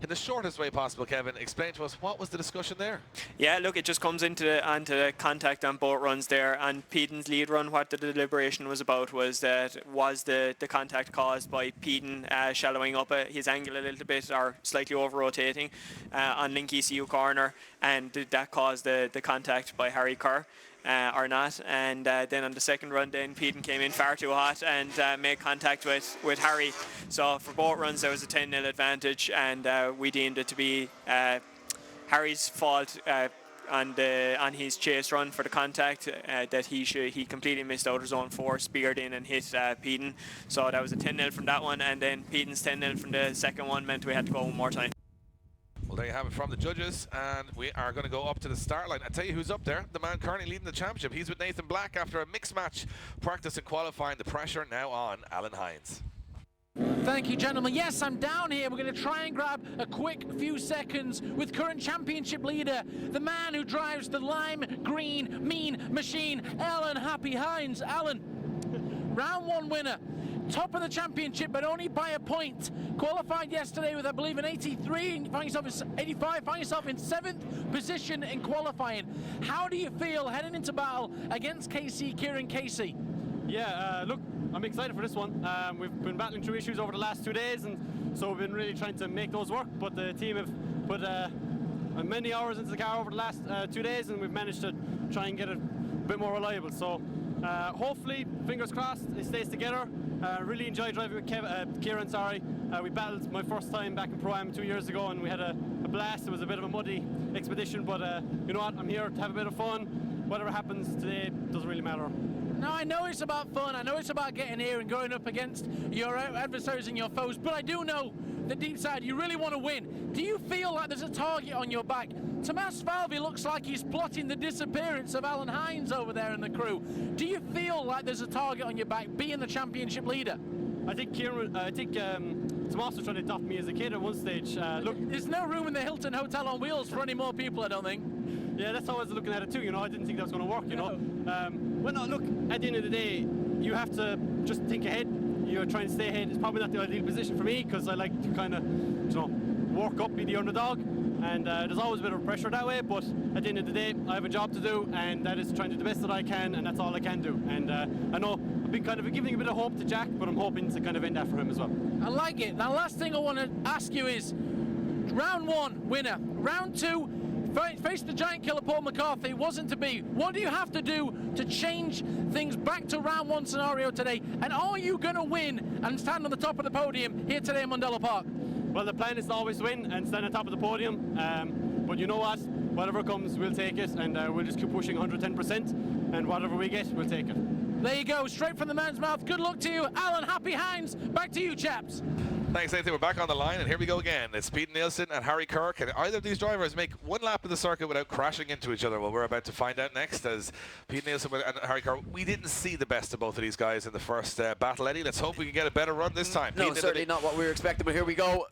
In the shortest way possible, Kevin, explain to us what was the discussion there? Yeah, look, it just comes onto the contact on both runs there, and Peden's lead run, what the deliberation was about was that the contact caused by Peden shallowing up his angle a little bit or slightly over-rotating on Link ECU corner, and did that cause the contact by Harry Kerr? Or not, and then on the second run then Peden came in far too hot and made contact with Harry. So for both runs there was a 10-0 advantage, and we deemed it to be Harry's fault on his chase run for the contact, that he completely missed out of zone 4, speared in and hit Peden. So that was a 10-0 from that one, and then Peden's 10-0 from the second one meant we had to go one more time. Well, there you have it from the judges, and we are going to go up to the start line. I tell you who's up there, the man currently leading the championship. He's with Nathan Black after a mixed match practice and qualifying. The pressure now on Alan Hines. Thank you, gentlemen. Yes, I'm down here. We're going to try and grab a quick few seconds with current championship leader, the man who drives the lime green mean machine, Alan Happy Hines. Alan, round 1 winner. Top of the championship, but only by a point. Qualified yesterday with, I believe, an 83, find yourself in 85, find yourself in 7th position in qualifying. How do you feel heading into battle against Kieran Casey? Yeah, look, I'm excited for this one. We've been battling through issues over the last 2 days, and so we've been really trying to make those work, but the team have put many hours into the car over the last 2 days, and we've managed to try and get it a bit more reliable. So hopefully, fingers crossed, it stays together. Really enjoyed driving with Kieran. We battled my first time back in Pro-Am 2 years ago, and we had a blast. It was a bit of a muddy expedition, but you know what? I'm here to have a bit of fun. Whatever happens today doesn't really matter. Now, I know it's about fun. I know it's about getting here and going up against your adversaries and your foes, but I do know that deep side you really want to win. Do you feel like there's a target on your back? Tomas Falvey looks like he's plotting the disappearance of Alan Hines over there in the crew. Do you feel like there's a target on your back, being the championship leader? I think Tomas was trying to adopt me as a kid at one stage. Look, There's no room in the Hilton Hotel on Wheels for any more people, I don't think. yeah, that's how I was looking at it too. You know, I didn't think that was going to work. You know, well, no, look, at the end of the day, you have to just think ahead. You're trying to stay ahead. It's probably not the ideal position for me because I like to kind of, you know, work up, be the underdog, and there's always a bit of pressure that way. But at the end of the day, I have a job to do, and that is trying to do the best that I can, and that's all I can do. And I know I've been kind of giving a bit of hope to Jack, but I'm hoping to kind of end that for him as well. I like it. Now, last thing I want to ask you is, round 1, winner. Round 2, face the giant killer Paul McCarthy, wasn't to be. What do you have to do to change things back to round 1 scenario today? And are you going to win and stand on the top of the podium here today in Mondello Park? Well, the plan is to always win and stand on top of the podium. But you know what? Whatever comes, we'll take it, and we'll just keep pushing 110%. And whatever we get, we'll take it. There you go, straight from the man's mouth. Good luck to you, Alan. Happy hands. Back to you, chaps. Thanks, Nathan. We're back on the line, and here we go again. It's Pete Nielsen and Harry Kerr. Can either of these drivers make one lap of the circuit without crashing into each other? Well, we're about to find out next as Pete Nielsen and Harry Kerr. We didn't see the best of both of these guys in the first battle, Eddie. Let's hope we can get a better run this time. No, Pete, certainly not what we were expecting, but here we go.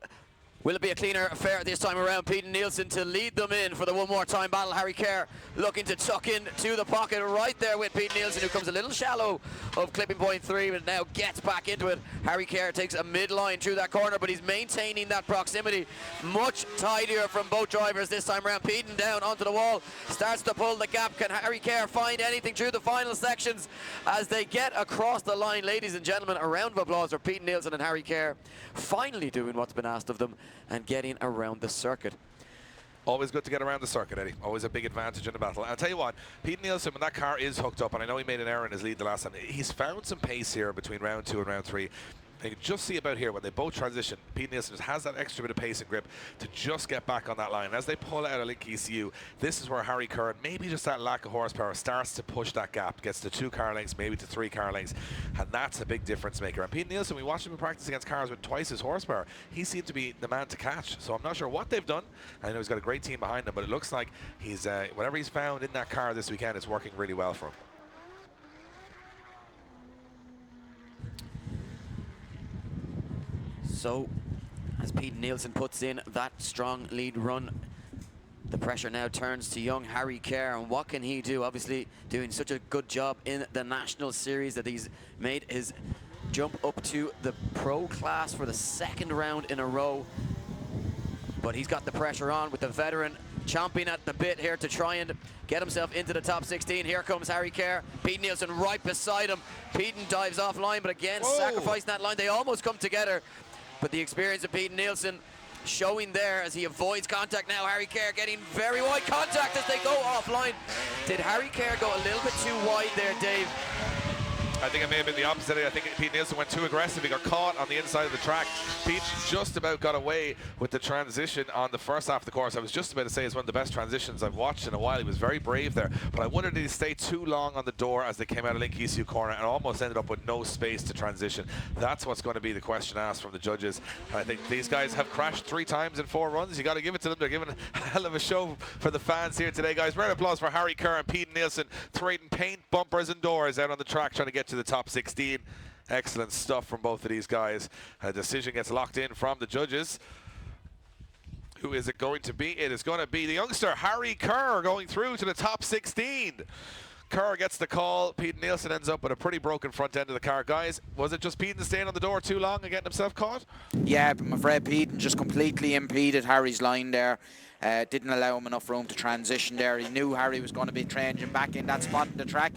Will it be a cleaner affair this time around? Pete Nielsen to lead them in for the one more time battle. Harry Kerr looking to tuck in to the pocket right there with Pete Nielsen, who comes a little shallow of clipping point 3, but now gets back into it. Harry Kerr takes a midline through that corner, but he's maintaining that proximity. Much tidier from both drivers this time around. Pete down onto the wall, starts to pull the gap. Can Harry Kerr find anything through the final sections as they get across the line? Ladies and gentlemen, a round of applause for Pete Nielsen and Harry Kerr finally doing what's been asked of them and getting around the circuit. Always good to get around the circuit, Eddie. Always a big advantage in the battle. I'll tell you what, Pete Nielsen, when that car is hooked up, and I know he made an error in his lead the last time, he's found some pace here between round 2 and round 3. You can just see about here when they both transition, Pete Nielsen has that extra bit of pace and grip to just get back on that line. As they pull out of Link ECU, this is where Harry Kerr, maybe just that lack of horsepower, starts to push that gap, gets to 2 car lengths, maybe to 3 car lengths, and that's a big difference maker. And Pete Nielsen, we watched him in practice against cars with twice his horsepower. He seemed to be the man to catch, so I'm not sure what they've done. I know he's got a great team behind him, but it looks like he's whatever he's found in that car this weekend is working really well for him. So, as Pete Nielsen puts in that strong lead run, the pressure now turns to young Harry Kerr, and what can he do? Obviously doing such a good job in the National Series that he's made his jump up to the pro class for the 2nd round in a row. But he's got the pressure on with the veteran chomping at the bit here to try and get himself into the top 16. Here comes Harry Kerr. Pete Nielsen right beside him. Pete dives offline, but again, sacrificing that line. They almost come together. But the experience of Pete Nielsen showing there as he avoids contact now. Harry Kerr getting very wide contact as they go offline. Did Harry Kerr go a little bit too wide there, Dave? I think it may have been the opposite. I think Pete Nielsen went too aggressive. He got caught on the inside of the track. Pete just about got away with the transition on the first half of the course. I was just about to say it's one of the best transitions I've watched in a while. He was very brave there. But I wondered, did he stay too long on the door as they came out of Link ECU corner and almost ended up with no space to transition? That's what's going to be the question asked from the judges. And I think these guys have crashed 3 times in 4 runs. You got to give it to them. They're giving a hell of a show for the fans here today, guys. Round of applause for Harry Kerr and Pete Nielsen trading paint, bumpers and doors out on the track trying to get to the top 16. Excellent stuff from both of these guys. A decision gets locked in from the judges. Who is it going to be? It is going to be the youngster Harry Kerr going through to the top 16. Kerr gets the call. Pete Nielsen ends up with a pretty broken front end of the car. Guys, was it just Pete staying on the door too long and getting himself caught? Yeah, I'm afraid Pete just completely impeded Harry's line there. Didn't allow him enough room to transition there. He knew Harry was going to be changing back in that spot in the track.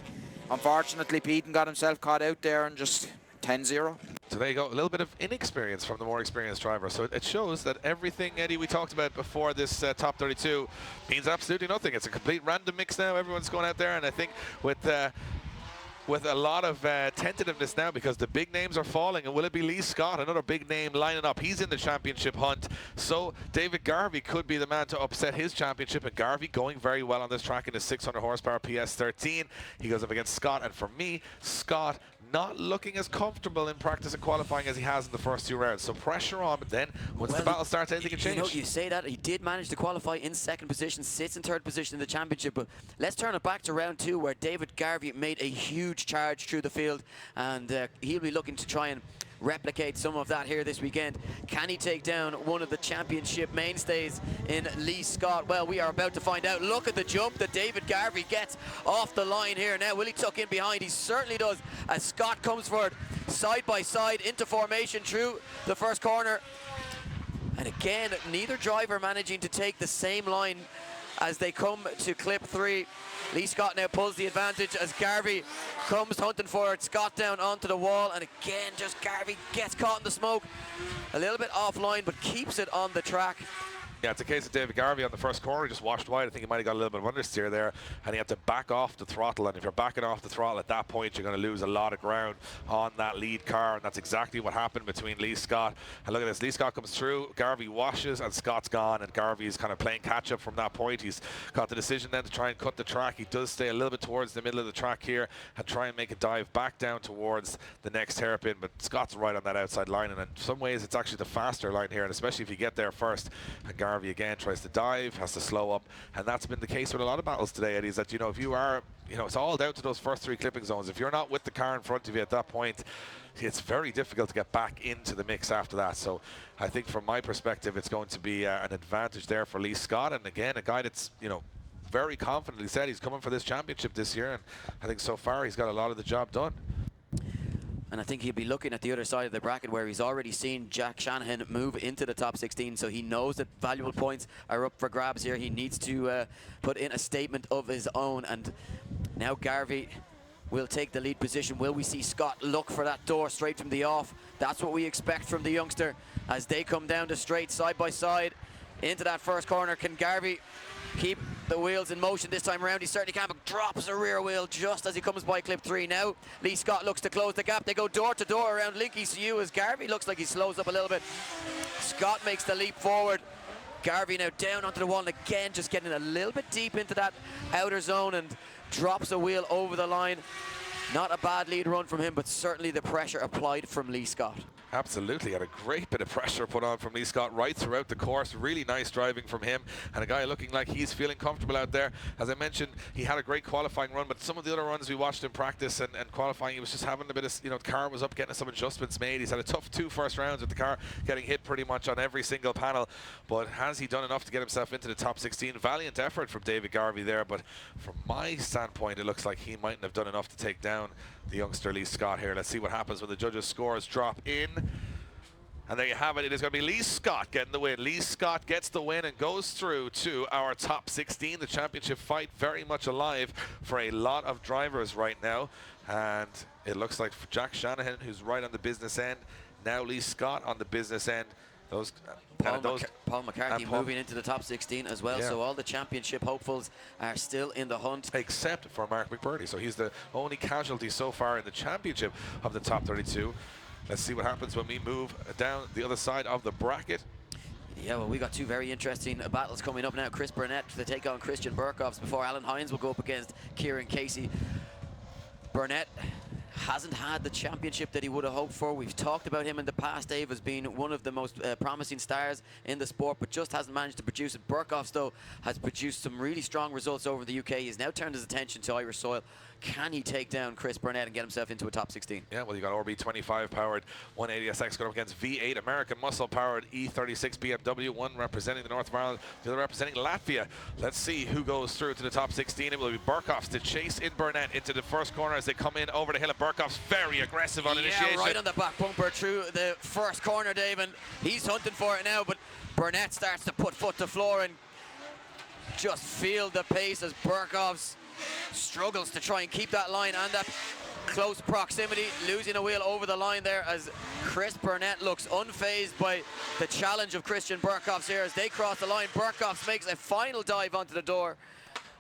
Unfortunately, Pete got himself caught out there and just 10-0. So there you go, a little bit of inexperience from the more experienced driver. So it shows that everything, Eddie, we talked about before this top 32 means absolutely nothing. It's a complete random mix now. Everyone's going out there, and I think with a lot of tentativeness now because the big names are falling. And will it be Lee Scott, another big name lining up? He's in the championship hunt. So David Garvey could be the man to upset his championship. And Garvey going very well on this track in his 600 horsepower PS13. He goes up against Scott. And for me, Scott not looking as comfortable in practice and qualifying as he has in the first 2 rounds. So pressure on, but then once the battle starts, anything can change. You know, you say that, he did manage to qualify in 2nd position, sits in 3rd position in the championship, but let's turn it back to round 2 where David Garvey made a huge charge through the field, and he'll be looking to try and replicate some of that here this weekend. Can he take down one of the championship mainstays in Lee Scott? Well, we are about to find out. Look at the jump that David Garvey gets off the line here. Now, will he tuck in behind? He certainly does, as Scott comes forward side by side into formation through the first corner. And again, neither driver managing to take the same line as they come to clip 3. Lee Scott now pulls the advantage as Garvey comes hunting for it. Scott down onto the wall, and again, just Garvey gets caught in the smoke. A little bit offline, but keeps it on the track. Yeah, it's a case of David Garvey on the first corner. He just washed wide. I think he might have got a little bit of understeer there, and he had to back off the throttle. And if you're backing off the throttle at that point, you're going to lose a lot of ground on that lead car, and that's exactly what happened between Lee Scott. And look at this, Lee Scott comes through, Garvey washes, and Scott's gone, and Garvey's kind of playing catch-up from that point. He's got the decision then to try and cut the track. He does stay a little bit towards the middle of the track here and try and make a dive back down towards the next hairpin, but Scott's right on that outside line, and in some ways it's actually the faster line here, and especially if you get there first. And Garvey again tries to dive, has to slow up, and that's been the case with a lot of battles today, Eddie, is that, you know, if you are, you know, it's all down to those first 3 clipping zones. If you're not with the car in front of you at that point, it's very difficult to get back into the mix after that. So I think from my perspective, it's going to be an advantage there for Lee Scott, and again, a guy that's, you know, very confidently said he's coming for this championship this year, and I think so far he's got a lot of the job done. And I think he'll be looking at the other side of the bracket where he's already seen Jack Shanahan move into the top 16, so he knows that valuable points are up for grabs here. He needs to put in a statement of his own, and now Garvey will take the lead position. Will we see Scott look for that door straight from the off? That's what we expect from the youngster as they come down the straight side by side into that first corner. Can Garvey keep the wheels in motion this time around? He certainly can, but drops a rear wheel just as he comes by clip 3. Now Lee Scott looks to close the gap. They go door to door around Link ECU as Garvey looks like he slows up a little bit. Scott makes the leap forward. Garvey now down onto the wall, and again just getting a little bit deep into that outer zone and drops a wheel over the line. Not a bad lead run from him, but certainly the pressure applied from Lee Scott. Absolutely, had a great bit of pressure put on from Lee Scott right throughout the course. Really nice driving from him, and a guy looking like he's feeling comfortable out there. As I mentioned, he had a great qualifying run, but some of the other runs we watched in practice and qualifying, he was just having a bit of, you know, the car was up, getting some adjustments made. He's had a tough 2 first rounds with the car getting hit pretty much on every single panel, but has he done enough to get himself into the top 16? Valiant effort from David Garvey there, but from my standpoint, it looks like he mightn't have done enough to take down the youngster Lee Scott here. Let's see what happens when the judges' scores drop in. And there you have it. It is going to be Lee Scott getting the win. Lee Scott gets the win and goes through to our top 16. The championship fight very much alive for a lot of drivers right now. And it looks like for Jack Shanahan, who's right on the business end. Now Lee Scott on the business end. Those Paul McCarthy moving into the top 16 as well, yeah. So all the championship hopefuls are still in the hunt. Except for Mark McBurney, so he's the only casualty so far in the championship of the top 32. Let's see what happens when we move down the other side of the bracket. Yeah, well, we got 2 very interesting battles coming up now. Chris Burnett to take on Christian Burkhoffs before Alan Hines will go up against Kieran Casey. Burnett hasn't had the championship that he would have hoped for. We've talked about him in the past, Dave, as being one of the most promising stars in the sport, but just hasn't managed to produce it. Burkhoffs, though, has produced some really strong results over in the UK. He's now turned his attention to Irish soil. Can he take down Chris Burnett and get himself into a top 16? Yeah, well, you got RB25 powered 180SX going up against V8 American muscle powered E36 BMW, one representing the north of Ireland, the other representing Latvia. Let's see who goes through to the top 16. It will be Burkhoffs to chase in Burnett into the first corner as they come in over the hill. Burkhoffs very aggressive on initiation. Yeah, right on the back bumper through the first corner, Dave, and he's hunting for it now, but Burnett starts to put foot to floor and just feel the pace as Burkhoffs struggles to try and keep that line and that close proximity, losing a wheel over the line there as Chris Burnett looks unfazed by the challenge of Christian Burkhoffs here as they cross the line. Burkhoffs makes a final dive onto the door.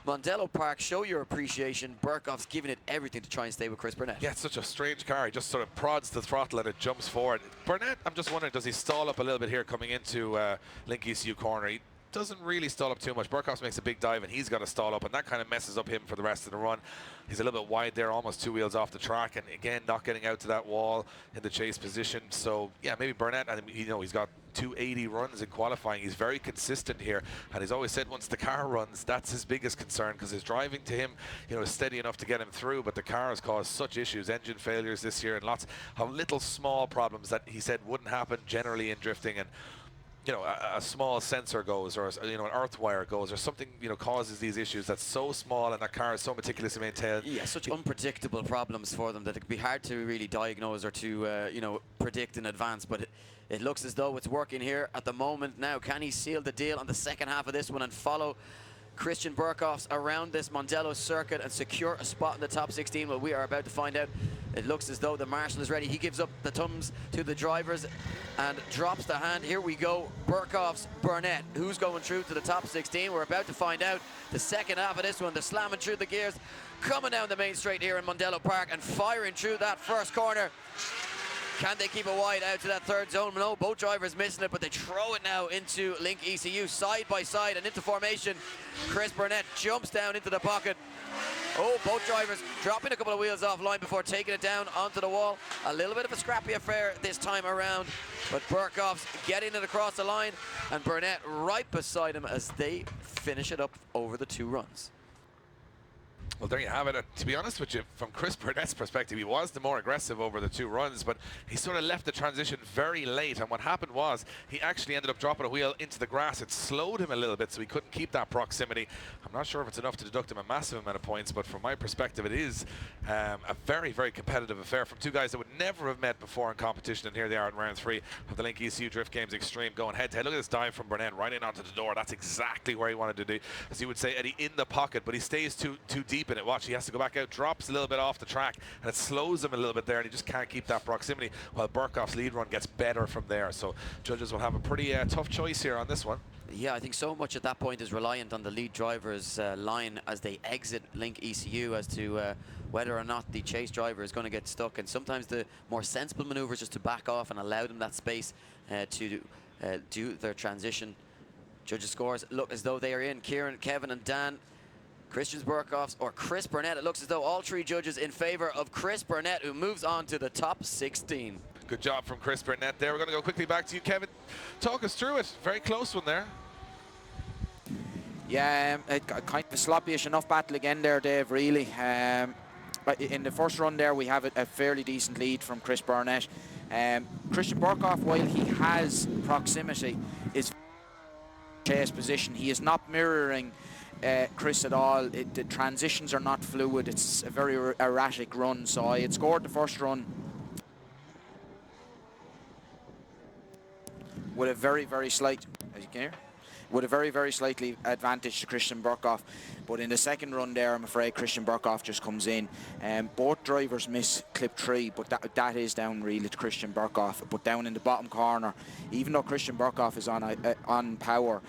Mondello Park, show your appreciation. Burkhoffs giving it everything to try and stay with Chris Burnett. Yeah, it's such a strange car. He just sort of prods the throttle and it jumps forward. Burnett, I'm just wondering, does he stall up a little bit here coming into Link ECU corner? doesn't really stall up too much. Burkhoff makes a big dive and he's got to stall up, and that kind of messes up him for the rest of the run. He's a little bit wide there, almost 2 wheels off the track, and again not getting out to that wall in the chase position. So yeah, maybe Burnett, and you know, he's got 280 runs in qualifying. He's very consistent here, and he's always said once the car runs, that's his biggest concern, because his driving to him, you know, is steady enough to get him through, but the car has caused such issues, engine failures this year, and lots of little small problems that he said wouldn't happen generally in drifting. And you know, a small sensor goes, or you know, an earth wire goes, or something, you know, causes these issues that's so small, and that car is so meticulously maintained. Yeah, such unpredictable problems for them that it could be hard to really diagnose or to you know, predict in advance. But it looks as though it's working here at the moment. Now, can he seal the deal on the second half of this one and follow Christian Burkhoff's around this Mondello circuit and secure a spot in the top 16? Well, we are about to find out. It looks as though the marshal is ready. He gives up the thumbs to the drivers and drops the hand. Here we go. Burkhoff's Burnett. Who's going through to the top 16? We're about to find out. The second half of this one, they're slamming through the gears, coming down the main straight here in Mondello Park and firing through that first corner. Can they keep it wide out to that third zone? No, both drivers missing it, but they throw it now into Link ECU side by side and into formation. Chris Burnett jumps down into the pocket. Oh, both drivers dropping a couple of wheels offline before taking it down onto the wall. A little bit of a scrappy affair this time around, but Burkhoff's getting it across the line, and Burnett right beside him as they finish it up over the 2 runs. Well, there you have it. To be honest with you, from Chris Burnett's perspective, he was the more aggressive over the 2 runs, but he sort of left the transition very late, and what happened was he actually ended up dropping a wheel into the grass. It slowed him a little bit, so he couldn't keep that proximity. I'm not sure if it's enough to deduct him a massive amount of points, but from my perspective, it is a very, very competitive affair from 2 guys that would never have met before in competition, and here they are in round 3 of the Link ECU Drift Games Extreme, going head-to-head. Look at this dive from Burnett right in onto the door. That's exactly where he wanted to do, as you would say, Eddie, in the pocket, but he stays too deep in it. Watch, he has to go back out, drops a little bit off the track, and it slows him a little bit there, and he just can't keep that proximity, while Burkhoff's lead run gets better from there. So judges will have a pretty tough choice here on this one. Yeah, I think so much at that point is reliant on the lead driver's line as they exit Link ECU as to whether or not the chase driver is going to get stuck, and sometimes the more sensible maneuver is just to back off and allow them that space to do their transition. Judges' scores look as though they are in. Kieran, Kevin and Dan. Christian Burkhoff's or Chris Burnett. It looks as though all 3 judges in favor of Chris Burnett, who moves on to the top 16. Good job from Chris Burnett there. We're going to go quickly back to you, Kevin. Talk us through it. Very close one there. Yeah, kind of a sloppy-ish enough battle again there, Dave, really. In the first run there, we have a fairly decent lead from Chris Burnett. Christian Burkhoff, while he has proximity, is chase position. He is not mirroring Chris at all. The transitions are not fluid. It's a very erratic run. So I had scored the first run with a very, very slight, as you can hear, with a very, very slightly advantage to Christian Burkhoff. But in the second run there, I'm afraid Christian Burkhoff just comes in. Both drivers miss clip 3, but that is down really to Christian Burkhoff. But down in the bottom corner, even though Christian Burkhoff is on power,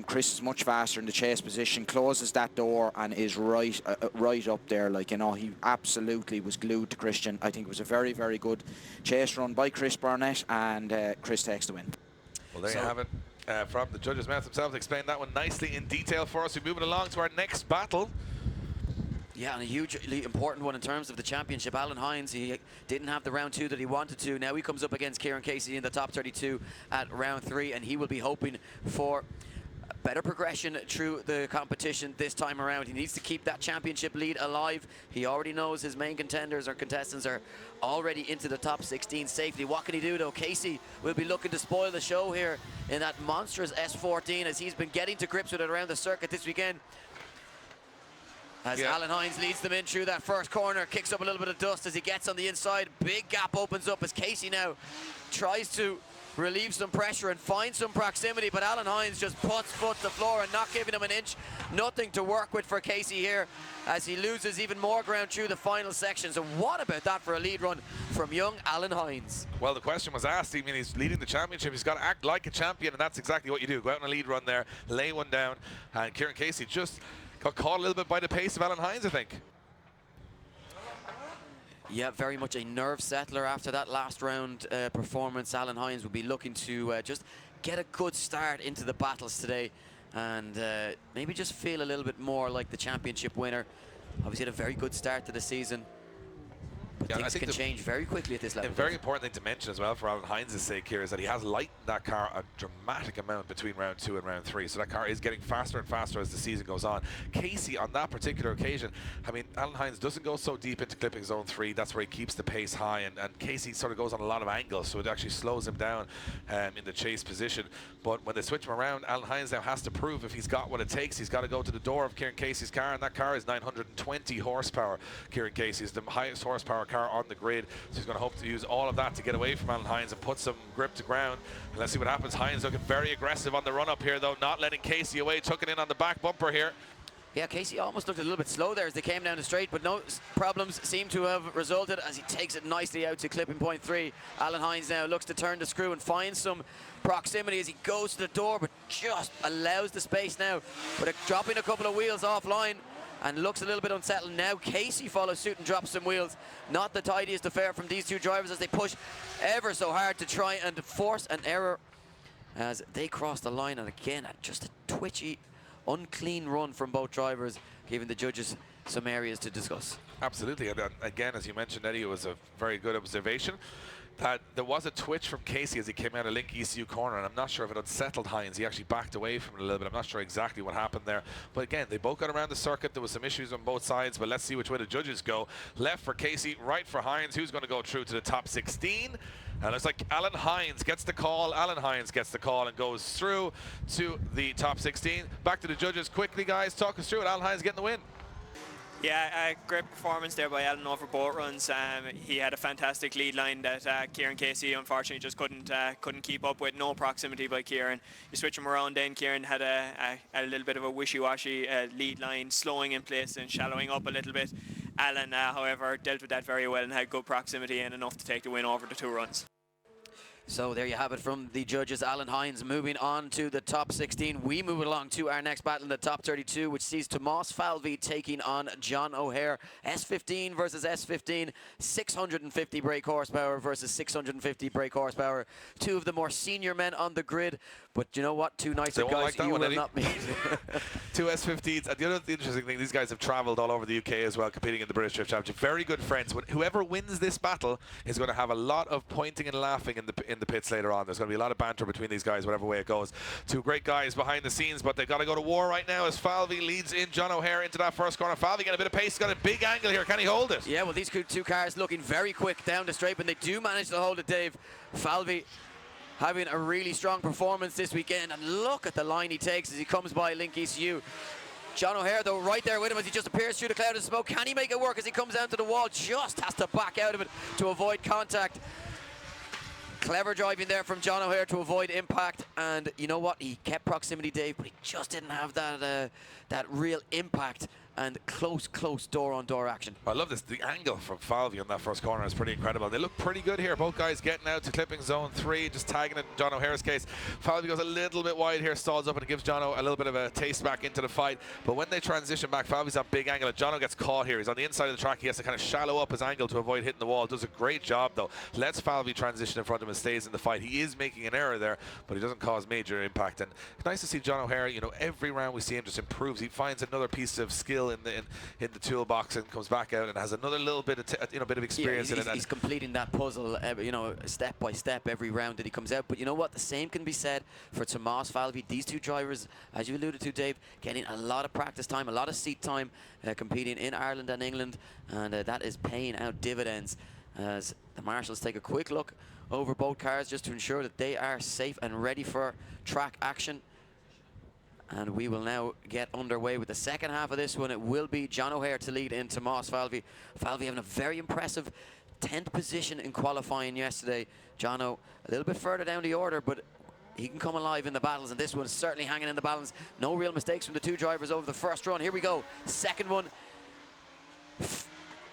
Chris is much faster in the chase position, closes that door and is right up there. Like, you know, he absolutely was glued to Christian. I think it was a very, very good chase run by Chris Burnett, and Chris takes the win. Well, there you have it. From the judges' mouth themselves, explained that one nicely in detail for us. We're moving along to our next battle. Yeah, and a hugely important one in terms of the championship. Alan Hines, he didn't have the round 2 that he wanted to. Now he comes up against Kieran Casey in the top 32 at round 3, and he will be hoping for better progression through the competition this time around. He needs to keep that championship lead alive. He already knows his main contenders or contestants are already into the top 16 safely. What can he do though? Casey will be looking to spoil the show here in that monstrous S14 as he's been getting to grips with it around the circuit this weekend. As Alan Hines leads them in through that first corner, kicks up a little bit of dust as he gets on the inside. Big gap opens up as Casey now tries to relieve some pressure and find some proximity, but Alan Hines just puts foot to the floor and not giving him an inch. Nothing to work with for Casey here as he loses even more ground through the final section. So what about that for a lead run from young Alan Hines? Well, the question was asked. I mean, he's leading the championship. He's got to act like a champion, and that's exactly what you do. Go out on a lead run there, lay one down, and Kieran Casey just got caught a little bit by the pace of Alan Hines, I think. Yeah, very much a nerve settler after that last round performance. Alan Hines will be looking to just get a good start into the battles today, and maybe just feel a little bit more like the championship winner. Obviously had a very good start to the season, but Yeah, things can change very quickly at this level. A very important thing to mention as well for Alan Hines' sake here is that he has lightened that car a dramatic amount between round 2 and round 3. So that car is getting faster and faster as the season goes on. Casey, on that particular occasion, I mean, Alan Hines doesn't go so deep into clipping zone 3. That's where he keeps the pace high, and Casey sort of goes on a lot of angles, so it actually slows him down in the chase position. But when they switch him around, Alan Hines now has to prove if he's got what it takes. He's got to go to the door of Kieran Casey's car, and that car is 920 horsepower. Kieran Casey's the highest horsepower car on the grid. So he's going to hope to use all of that to get away from Alan Hines and put some grip to ground. And let's see what happens. Hines looking very aggressive on the run up here, though, not letting Casey away. Took it in on the back bumper here. Yeah, Casey almost looked a little bit slow there as they came down the straight, but no problems seem to have resulted as he takes it nicely out to clipping point 3. Alan Hines now looks to turn the screw and find some proximity as he goes to the door, but just allows the space now. But dropping a couple of wheels offline, and looks a little bit unsettled now. Casey follows suit and drops some wheels. Not the tidiest affair from these two drivers as they push ever so hard to try and force an error as they cross the line. And again, just a twitchy, unclean run from both drivers, giving the judges some areas to discuss. Absolutely, and again, as you mentioned, Eddie, it was a very good observation. That there was a twitch from Casey as he came out of Link ECU corner, and I'm not sure if it unsettled Hines. He actually backed away from it a little bit. I'm not sure exactly what happened there. But again, they both got around the circuit. There was some issues on both sides, but let's see which way the judges go. Left for Casey, right for Hines. Who's going to go through to the top 16? And it's like Alan Hines gets the call. Alan Hines gets the call and goes through to the top 16. Back to the judges quickly, guys. Talk us through it. Alan Hines getting the win. Yeah, great performance there by Alan over both runs. He had a fantastic lead line that Kieran Casey unfortunately just couldn't keep up with. No proximity by Kieran. You switch him around then, Kieran had a little bit of a wishy-washy lead line, slowing in place and shallowing up a little bit. Alan, however, dealt with that very well and had good proximity and enough to take the win over the 2 runs. So there you have it from the judges. Alan Hines moving on to the top 16. We move along to our next battle in the top 32, which sees Tomas Falvey taking on John O'Hare. S15 versus S15, 650 brake horsepower versus 650 brake horsepower. Two of the more senior men on the grid. But you know what? Two nicer guys like that you one, will Eddie. not meet. Two S15s. And the other interesting thing, these guys have travelled all over the UK as well, competing in the British Drift Championship. Very good friends. Whoever wins this battle is going to have a lot of pointing and laughing in the pits later on. There's going to be a lot of banter between these guys, whatever way it goes. Two great guys behind the scenes, but they've got to go to war right now as Falvey leads in John O'Hare into that first corner. Falvey getting a bit of pace, got a big angle here. Can he hold it? Yeah, well, these two cars looking very quick down the straight, but they do manage to hold it, Dave. Falvey having a really strong performance this weekend, and look at the line he takes as he comes by Link ECU. John O'Hare, though, right there with him as he just appears through the cloud of smoke. Can he make it work as he comes down to the wall? Just has to back out of it to avoid contact. Clever driving there from John O'Hare to avoid impact, and you know what? He kept proximity, Dave, but he just didn't have that real impact and close door-on-door action. I love this. The angle from Falvey on that first corner is pretty incredible. They look pretty good here. Both guys getting out to clipping zone 3, just tagging it in John O'Hare's case. Falvey goes a little bit wide here, stalls up, and it gives Jono a little bit of a taste back into the fight. But when they transition back, Falvey's on big angle, and Jono gets caught here. He's on the inside of the track. He has to kind of shallow up his angle to avoid hitting the wall. Does a great job, though. Lets Falvey transition in front of him and stays in the fight. He is making an error there, but he doesn't cause major impact. And it's nice to see John O'Hare, you know, every round we see him just improves. He finds another piece of skill in the toolbox and comes back out and has another little bit of bit of experience in it. He's completing that puzzle, you know, step by step every round that he comes out. But you know what? The same can be said for Tomas Falvey. These two drivers, as you alluded to, Dave, getting a lot of practice time, a lot of seat time, competing in Ireland and England, and that is paying out dividends as the marshals take a quick look over both cars just to ensure that they are safe and ready for track action. And we will now get underway with the second half of this one. It will be John O'Hare to lead in Tomas Falvey. Falvey having a very impressive 10th position in qualifying yesterday. Jono a little bit further down the order, but he can come alive in the battles, and this one's certainly hanging in the balance. No real mistakes from the two drivers over the first run. Here we go. Second one.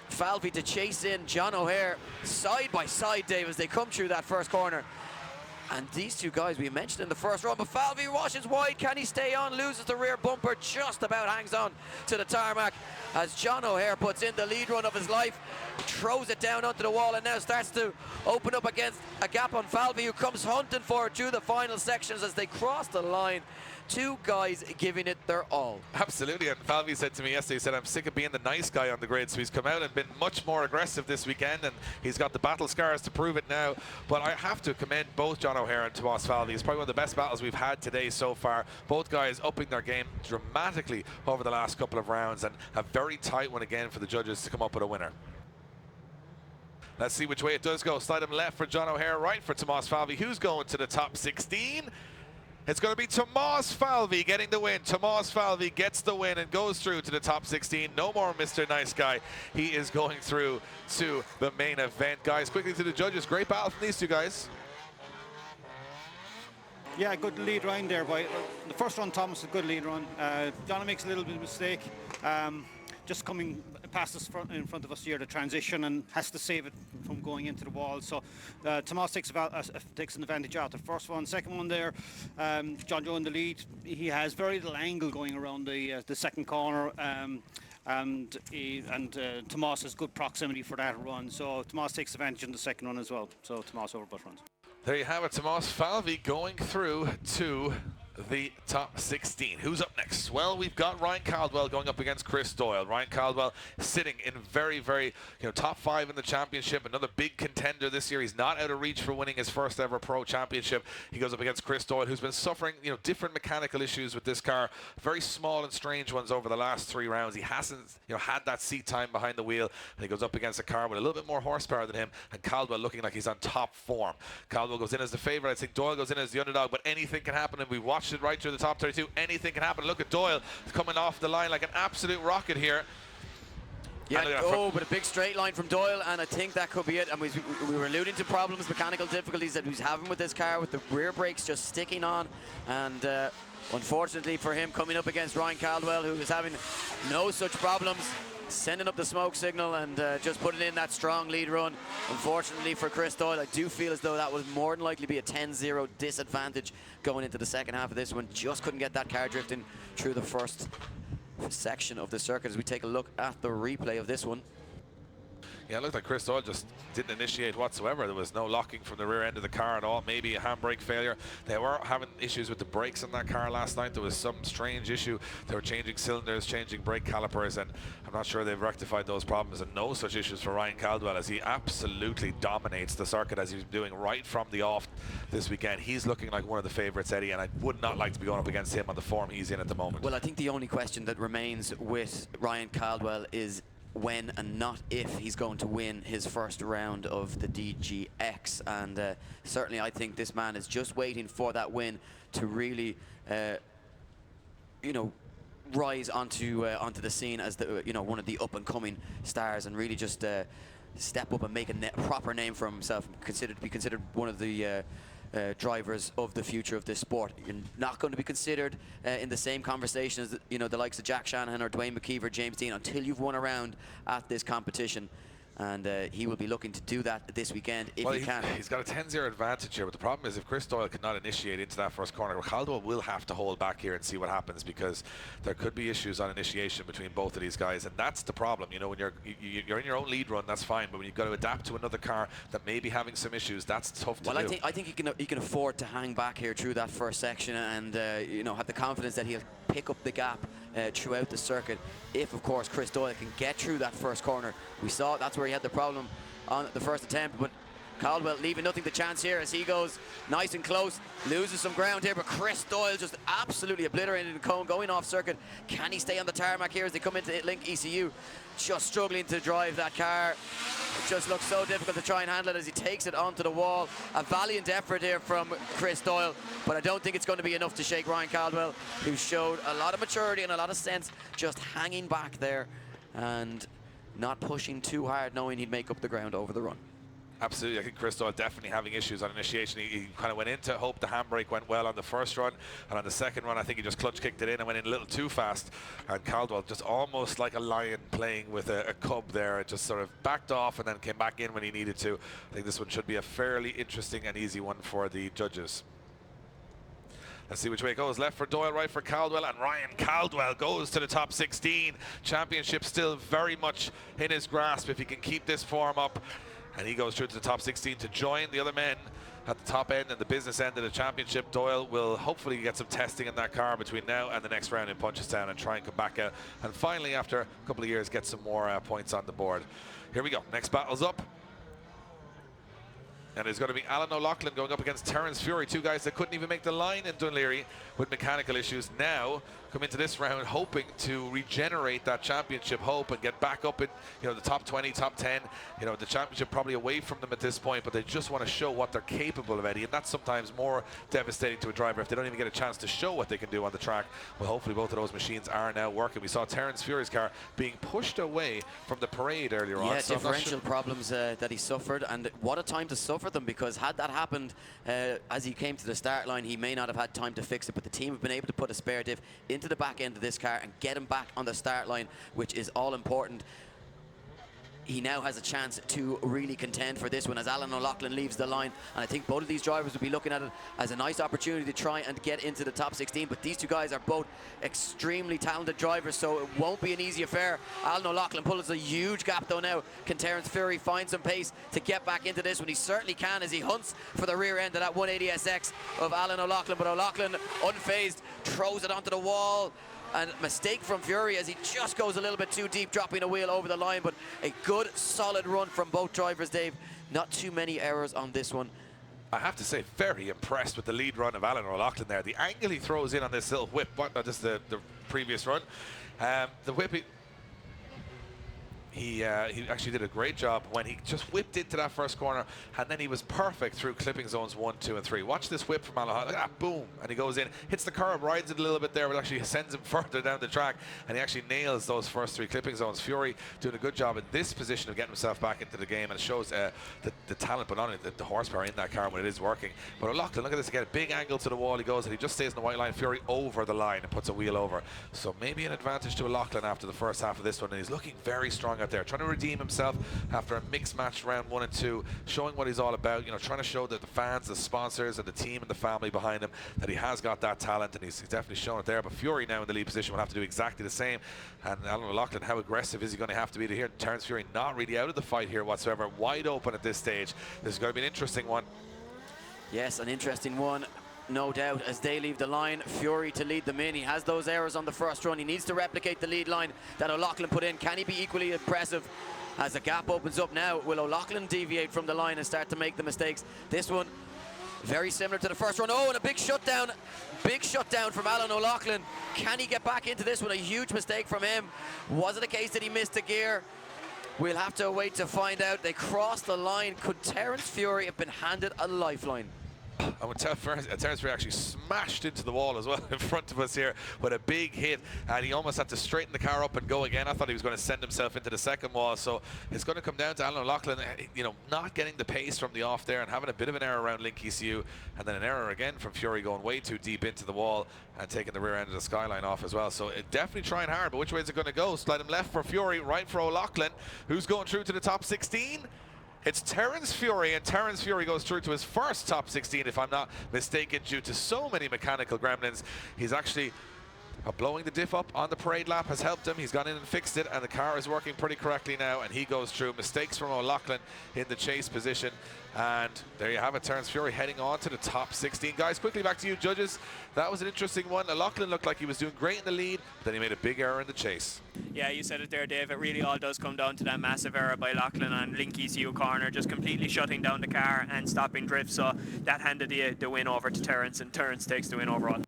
Falvey to chase in John O'Hare side by side, Dave, as they come through that first corner. And these two guys we mentioned in the first run, but Falvey washes wide. Can he stay on? Loses the rear bumper, just about hangs on to the tarmac. as John O'Hare puts in the lead run of his life, throws it down onto the wall, and now starts to open up against a gap on Falvey, who comes hunting for it through the final sections as they cross the line. Two guys giving it their all. Absolutely, and Falvey said to me yesterday, he said, I'm sick of being the nice guy on the grid, so he's come out and been much more aggressive this weekend, and he's got the battle scars to prove it now. But I have to commend both John O'Hare and Tomás Falvey. It's probably one of the best battles we've had today so far. Both guys upping their game dramatically over the last couple of rounds, and a very tight one again for the judges to come up with a winner. Let's see which way it does go. Slide him left for John O'Hare, right for Tomás Falvey. Who's going to the top 16? It's going to be Tomás Falvey getting the win. Tomás Falvey gets the win and goes through to the top 16. No more Mr. Nice Guy. He is going through to the main event. Guys, quickly to the judges. Great battle from these two guys. Yeah, good lead run there. By the first run, Thomas, a good lead run. Donna makes a little bit of mistake. Just coming past us in front of us here, the transition, and has to save it from going into the wall. So Tomás takes an advantage out. The first one, second one there, John Joe in the lead. He has very little angle going around the second corner. And Tomás has good proximity for that run. So Tomás takes advantage in the second run as well. So Tomás over both runs. There you have it, Tomás Falvey going through to the top 16. Who's up next? Well, we've got Ryan Caldwell going up against Chris Doyle. Ryan Caldwell sitting in very, top 5 in the championship. Another big contender this year. He's not out of reach for winning his first ever pro championship. He goes up against Chris Doyle, who's been suffering, different mechanical issues with this car. Very small and strange ones over the last 3 rounds. He hasn't, had that seat time behind the wheel, and he goes up against a car with a little bit more horsepower than him, and Caldwell looking like he's on top form. Caldwell goes in as the favorite. I think Doyle goes in as the underdog, but anything can happen, and we watched it right through the top 32. Anything can happen. Look at Doyle coming off the line like an absolute rocket here. Yeah, but a big straight line from Doyle, and I think that could be it. And we were alluding to problems, mechanical difficulties that he's having with this car, with the rear brakes just sticking on, and unfortunately for him, coming up against Ryan Caldwell, who is having no such problems, sending up the smoke signal and just putting in that strong lead run. Unfortunately for Chris Doyle, I do feel as though that would more than likely be a 10-0 disadvantage going into the second half of this one. Just couldn't get that car drifting through the first section of the circuit as we take a look at the replay of this one. Yeah, it looked like Chris Doyle just didn't initiate whatsoever. There was no locking from the rear end of the car at all. Maybe a handbrake failure. They were having issues with the brakes on that car last night. There was some strange issue. They were changing cylinders, changing brake calipers, and I'm not sure they've rectified those problems. And no such issues for Ryan Caldwell, as he absolutely dominates the circuit, as he's doing right from the off this weekend. He's looking like one of the favourites, Eddie, and I would not like to be going up against him on the form he's in at the moment. Well, I think the only question that remains with Ryan Caldwell is when and not if he's going to win his first round of the DGX, and certainly I think this man is just waiting for that win to really rise onto the scene as the one of the up and coming stars, and really just step up and make a proper name for himself, and be considered one of the drivers of the future of this sport. You're not going to be considered in the same conversation as the likes of Jack Shanahan or Dwayne McKeever, James Dean, until you've won a round at this competition. And he will be looking to do that this weekend if he can. He's got a 10-0 advantage here, but the problem is if Chris Doyle cannot initiate into that first corner, Caldwell will have to hold back here and see what happens, because there could be issues on initiation between both of these guys, and that's the problem. When you're in your own lead run, that's fine, but when you've got to adapt to another car that may be having some issues, that's tough to do. Well, I think he can afford to hang back here through that first section, and have the confidence that he'll pick up the gap throughout the circuit if, of course, Chris Doyle can get through that first corner. We saw that's where he had the problem on the first attempt, but Caldwell leaving nothing to chance here as he goes nice and close, loses some ground here, but Chris Doyle just absolutely obliterated the cone, going off circuit. Can he stay on the tarmac here as they come into Link ECU? Just struggling to drive that car. It just looks so difficult to try and handle it as he takes it onto the wall. A valiant effort here from Chris Doyle, but I don't think it's going to be enough to shake Ryan Caldwell, who showed a lot of maturity and a lot of sense, just hanging back there and not pushing too hard, knowing he'd make up the ground over the run. Absolutely, I think Chris Doyle definitely having issues on initiation. He kind of went into hope the handbrake went well on the first run, and on the second run I think he just clutch kicked it in and went in a little too fast, and Caldwell just almost like a lion playing with a cub there. It just sort of backed off and then came back in when he needed to. I think this one should be a fairly interesting and easy one for the judges. Let's see which way it goes. Left for Doyle, right for Caldwell, and Ryan Caldwell goes to the top 16. Championship still very much in his grasp if he can keep this form up. And he goes through to the top 16 to join the other men at the top end and the business end of the championship. Doyle will hopefully get some testing in that car between now and the next round in Punchestown and try and come back out. And finally, after a couple of years, get some more points on the board. Here we go. Next battle's up. And it's going to be Alan O'Loughlin going up against Terence Fury, two guys that couldn't even make the line in Dún Laoghaire with mechanical issues. Now come into this round hoping to regenerate that championship hope and get back up in, you know, the top 20, top 10. You know, the championship probably away from them at this point, but they just want to show what they're capable of, Eddie, and that's sometimes more devastating to a driver if they don't even get a chance to show what they can do on the track. Well, hopefully both of those machines are now working. We saw Terence Fury's car being pushed away from the parade earlier on. Yeah, so differential problems that he suffered, and what a time to suffer them, because had that happened as he came to the start line, he may not have had time to fix it, but the team have been able to put a spare diff into the back end of this car and get him back on the start line, which is all important. He now has a chance to really contend for this one as Alan O'Loughlin leaves the line, and I think both of these drivers will be looking at it as a nice opportunity to try and get into the top 16, but these two guys are both extremely talented drivers, so it won't be an easy affair. Alan O'Loughlin pulls a huge gap though now. Can Terence Fury find some pace to get back into this one? He certainly can as he hunts for the rear end of that 180SX of Alan O'Loughlin, but O'Loughlin, unfazed, throws it onto the wall. And mistake from Fury as he just goes a little bit too deep, dropping a wheel over the line, but a good solid run from both drivers, Dave. Not too many errors on this one. I have to say, very impressed with the lead run of Alan O'Loughlin there. The angle he throws in on this little whip, this is the previous run. The whip, he actually did a great job when he just whipped into that first corner, and then he was perfect through clipping zones 1, 2, and 3. Watch this whip from Alan O'Loughlin. Look at that, boom, and he goes in, hits the curb, rides it a little bit there, but actually sends him further down the track, and he actually nails those first 3 clipping zones. Fury doing a good job in this position of getting himself back into the game, and it shows the talent, but not only the horsepower in that car when it is working. But O'Loughlin, look at this again, a big angle to the wall he goes, and he just stays in the white line. Fury over the line and puts a wheel over. So maybe an advantage to O'Loughlin after the first half of this one, and he's looking very strong out there, trying to redeem himself after a mixed match round 1 and 2, showing what he's all about, you know, trying to show that the fans, the sponsors, and the team and the family behind him that he has got that talent, and he's definitely shown it there. But Fury now in the lead position will have to do exactly the same. And Alan O'Loughlin, how aggressive is he going to have to be to here? Terence Fury not really out of the fight here whatsoever, wide open at this stage. This is going to be an interesting one. Yes, an interesting one, no doubt, as they leave the line. Fury to lead them in. He has those errors on the first run. He needs to replicate the lead line that O'Loughlin put in. Can he be equally impressive as the gap opens up now? Will O'Loughlin deviate from the line and start to make the mistakes? This one, very similar to the first run. Oh, and a big shutdown from Alan O'Loughlin. Can he get back into this one? A huge mistake from him. Was it a case that he missed a gear? We'll have to wait to find out. They crossed the line. Could Terence Fury have been handed a lifeline? I would tell Terence Fury actually smashed into the wall as well in front of us here with a big hit, and he almost had to straighten the car up and go again. I thought he was going to send himself into the second wall, so it's going to come down to Alan O'Loughlin, you know, not getting the pace from the off there and having a bit of an error around Link ECU, and then an error again from Fury going way too deep into the wall and taking the rear end of the skyline off as well. So definitely trying hard, but which way is it going to go? Slide him left for Fury, right for O'Loughlin, who's going through to the top 16. It's Terence Fury, and Terence Fury goes through to his first top 16, if I'm not mistaken, due to so many mechanical gremlins. He's actually blowing the diff up on the parade lap has helped him. He's gone in and fixed it, and the car is working pretty correctly now, and he goes through. Mistakes from O'Loughlin in the chase position, and there you have it, Terence Fury heading on to the top 16. Guys, quickly back to you, judges. That was an interesting one. O'Loughlin looked like he was doing great in the lead, but then he made a big error in the chase. Yeah, you said it there, Dave. It really all does come down to that massive error by O'Loughlin on Link ECU corner, just completely shutting down the car and stopping drift. So that handed the win over to Terence, and Terence takes the win overall.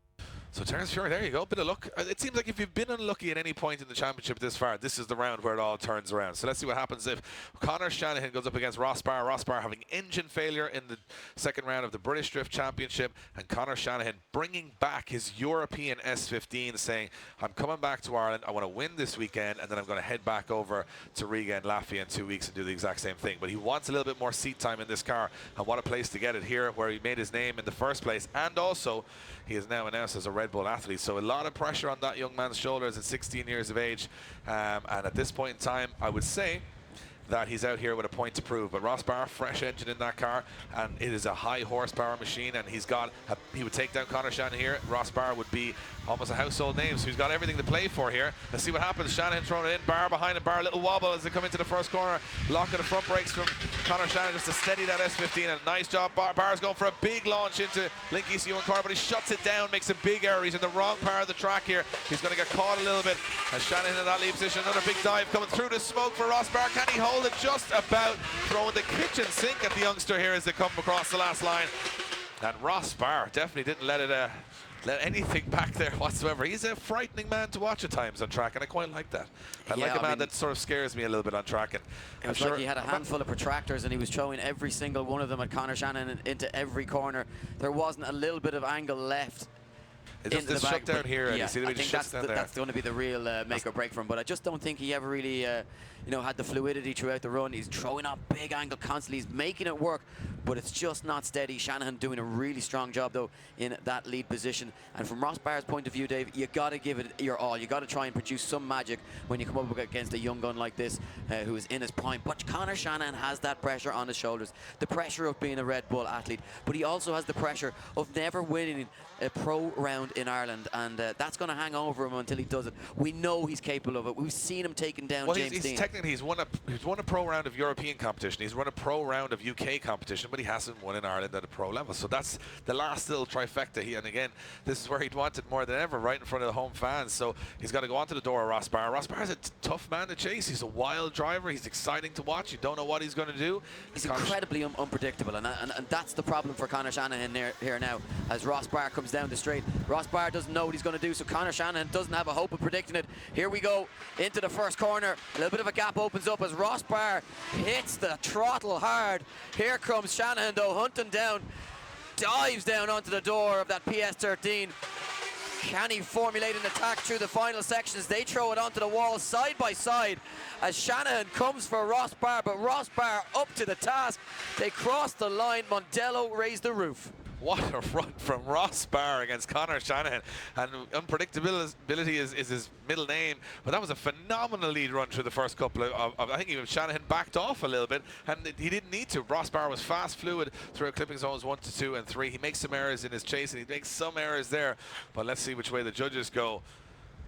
So Terence Fury, there you go, bit of luck. It seems like if you've been unlucky at any point in the championship this far, this is the round where it all turns around. So let's see what happens if Conor Shanahan goes up against Ross Barr. Ross Barr having engine failure in the second round of the British Drift Championship, and Conor Shanahan bringing back his European S15, saying, I'm coming back to Ireland, I want to win this weekend, and then I'm going to head back over to Riga and Latvia in 2 weeks and do the exact same thing. But he wants a little bit more seat time in this car, and what a place to get it here, where he made his name in the first place, and also he is now announced as a Red Bull athlete. So a lot of pressure on that young man's shoulders at 16 years of age, and at this point in time, I would say that he's out here with a point to prove. But Ross Barr, fresh engine in that car, and it is a high horsepower machine, and he would take down Conor Shanahan here. Ross Barr would be almost a household name, so he's got everything to play for here. Let's see what happens. Shanahan throwing it in, Barr behind him, Barr a little wobble as they come into the first corner, locking the front brakes from Conor Shanahan just to steady that S15, and nice job. Barr's going for a big launch into Link ECU in corner, but he shuts it down, makes a big error. He's in the wrong part of the track here. He's going to get caught a little bit as Shanahan in that lead position. Another big dive coming through the smoke for Ross Barr. Can he hold it? Just about, throwing the kitchen sink at the youngster here as they come across the last line. And Ross Barr definitely didn't let anything back there whatsoever. He's a frightening man to watch at times on track, and I quite like that. I like a man that sort of scares me a little bit on track. And it was like he had a handful of protractors and he was throwing every single one of them at Conor Shanahan into every corner. There wasn't a little bit of angle left. It's just this shutdown here, and yeah, you see the way he shuts down there. That's going to be the real make or break for him. But I just don't think he ever really, had the fluidity throughout the run. He's throwing up big angle constantly. He's making it work, but it's just not steady. Shanahan doing a really strong job though in that lead position. And from Ross Barr's point of view, Dave, you got to give it your all. You got to try and produce some magic when you come up against a young gun like this, who is in his prime. But Conor Shanahan has that pressure on his shoulders, the pressure of being a Red Bull athlete, but he also has the pressure of never winning a pro round in Ireland, and that's going to hang over him until he does it. We know he's capable of it. We've seen him taking down James Dean. Technically, he's won a pro round of European competition. He's won a pro round of UK competition, but he hasn't won in Ireland at a pro level. So that's the last little trifecta. And again, this is where he'd want it more than ever, right in front of the home fans. So he's got to go onto the door of Ross Barr. Ross Barr's a tough man to chase. He's a wild driver. He's exciting to watch. You don't know what he's going to do. He's incredibly unpredictable, and that's the problem for Conor Shanahan here now. As Ross Barr comes down the straight, Ross Barr doesn't know what he's going to do, so Conor Shanahan doesn't have a hope of predicting it. Here we go into the first corner. A little bit of a gap opens up as Ross Barr hits the throttle hard. Here comes Shanahan though, hunting down, dives down onto the door of that PS13. Can he formulate an attack through the final sections? They throw it onto the wall side by side as Shanahan comes for Ross Barr, but Ross Barr up to the task. They cross the line. Mondello raised the roof. What a run from Ross Barr against Conor Shanahan. And unpredictability is his middle name. But that was a phenomenal lead run through the first couple of I think even Shanahan backed off a little bit, and he didn't need to. Ross Barr was fast, fluid through clipping zones 1 to 2 and 3. He makes some errors in his chase, and he makes some errors there. But let's see which way the judges go.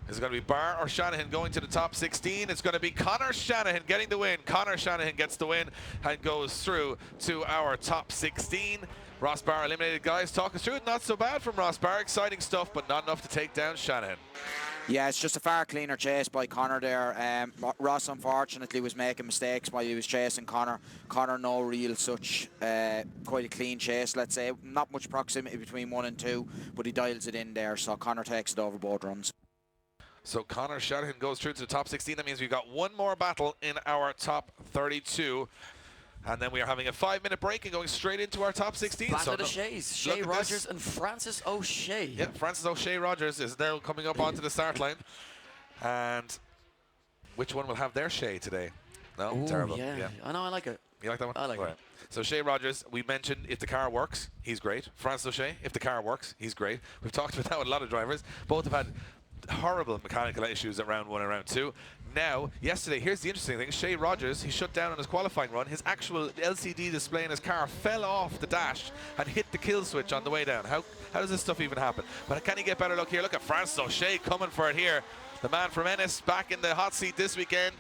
Is it going to be Barr or Shanahan going to the top 16? It's going to be Conor Shanahan getting the win. Conor Shanahan gets the win and goes through to our top 16. Ross Barr eliminated, guys. Talk us through it. Not so bad from Ross Barr. Exciting stuff, but not enough to take down Shanahan. Yeah, it's just a far cleaner chase by Conor there. Ross, unfortunately, was making mistakes while he was chasing Conor. Conor, no real such, quite a clean chase, let's say. Not much proximity between 1 and 2, but he dials it in there, so Conor takes it over both runs. So Conor Shanahan goes through to the top 16. That means we've got one more battle in our top 32. And then we are having a 5-minute break and going straight into our top 16. Battle of the Shays, Shay Rogers and Francis O'Shea. Yeah, Francis O'Shea Rogers is now coming up onto the start line. And which one will have their Shay today? No, Ooh, terrible. Yeah. I know, I like it. You like that one? I like it. So Shay Rogers, we mentioned if the car works, he's great. Francis O'Shea, if the car works, he's great. We've talked about that with a lot of drivers. Both have had horrible mechanical issues at round 1 and round 2. Now, yesterday, here's the interesting thing. Shay Rogers, he shut down on his qualifying run. His actual LCD display in his car fell off the dash and hit the kill switch on the way down. How does this stuff even happen? But can he get better luck here? Look at Francis O'Shea coming for it here. The man from Ennis back in the hot seat this weekend.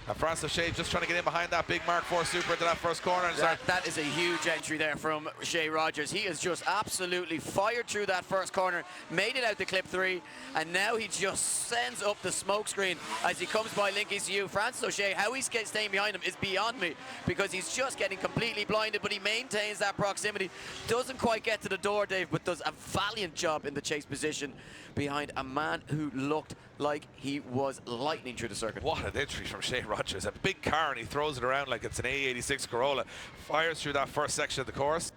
And Francis O'Shea just trying to get in behind that big Mark IV Super into that first corner. And that is a huge entry there from Shay Rogers. He has just absolutely fired through that first corner, made it out to clip 3, and now he just sends up the smoke screen as he comes by Link ECU. Francis O'Shea, how he's staying behind him is beyond me, because he's just getting completely blinded, but he maintains that proximity. Doesn't quite get to the door, Dave, but does a valiant job in the chase position behind a man who looked like he was lightning through the circuit. What an entry from Shay Rogers. A big car, and he throws it around like it's an A86 Corolla. Fires through that first section of the course.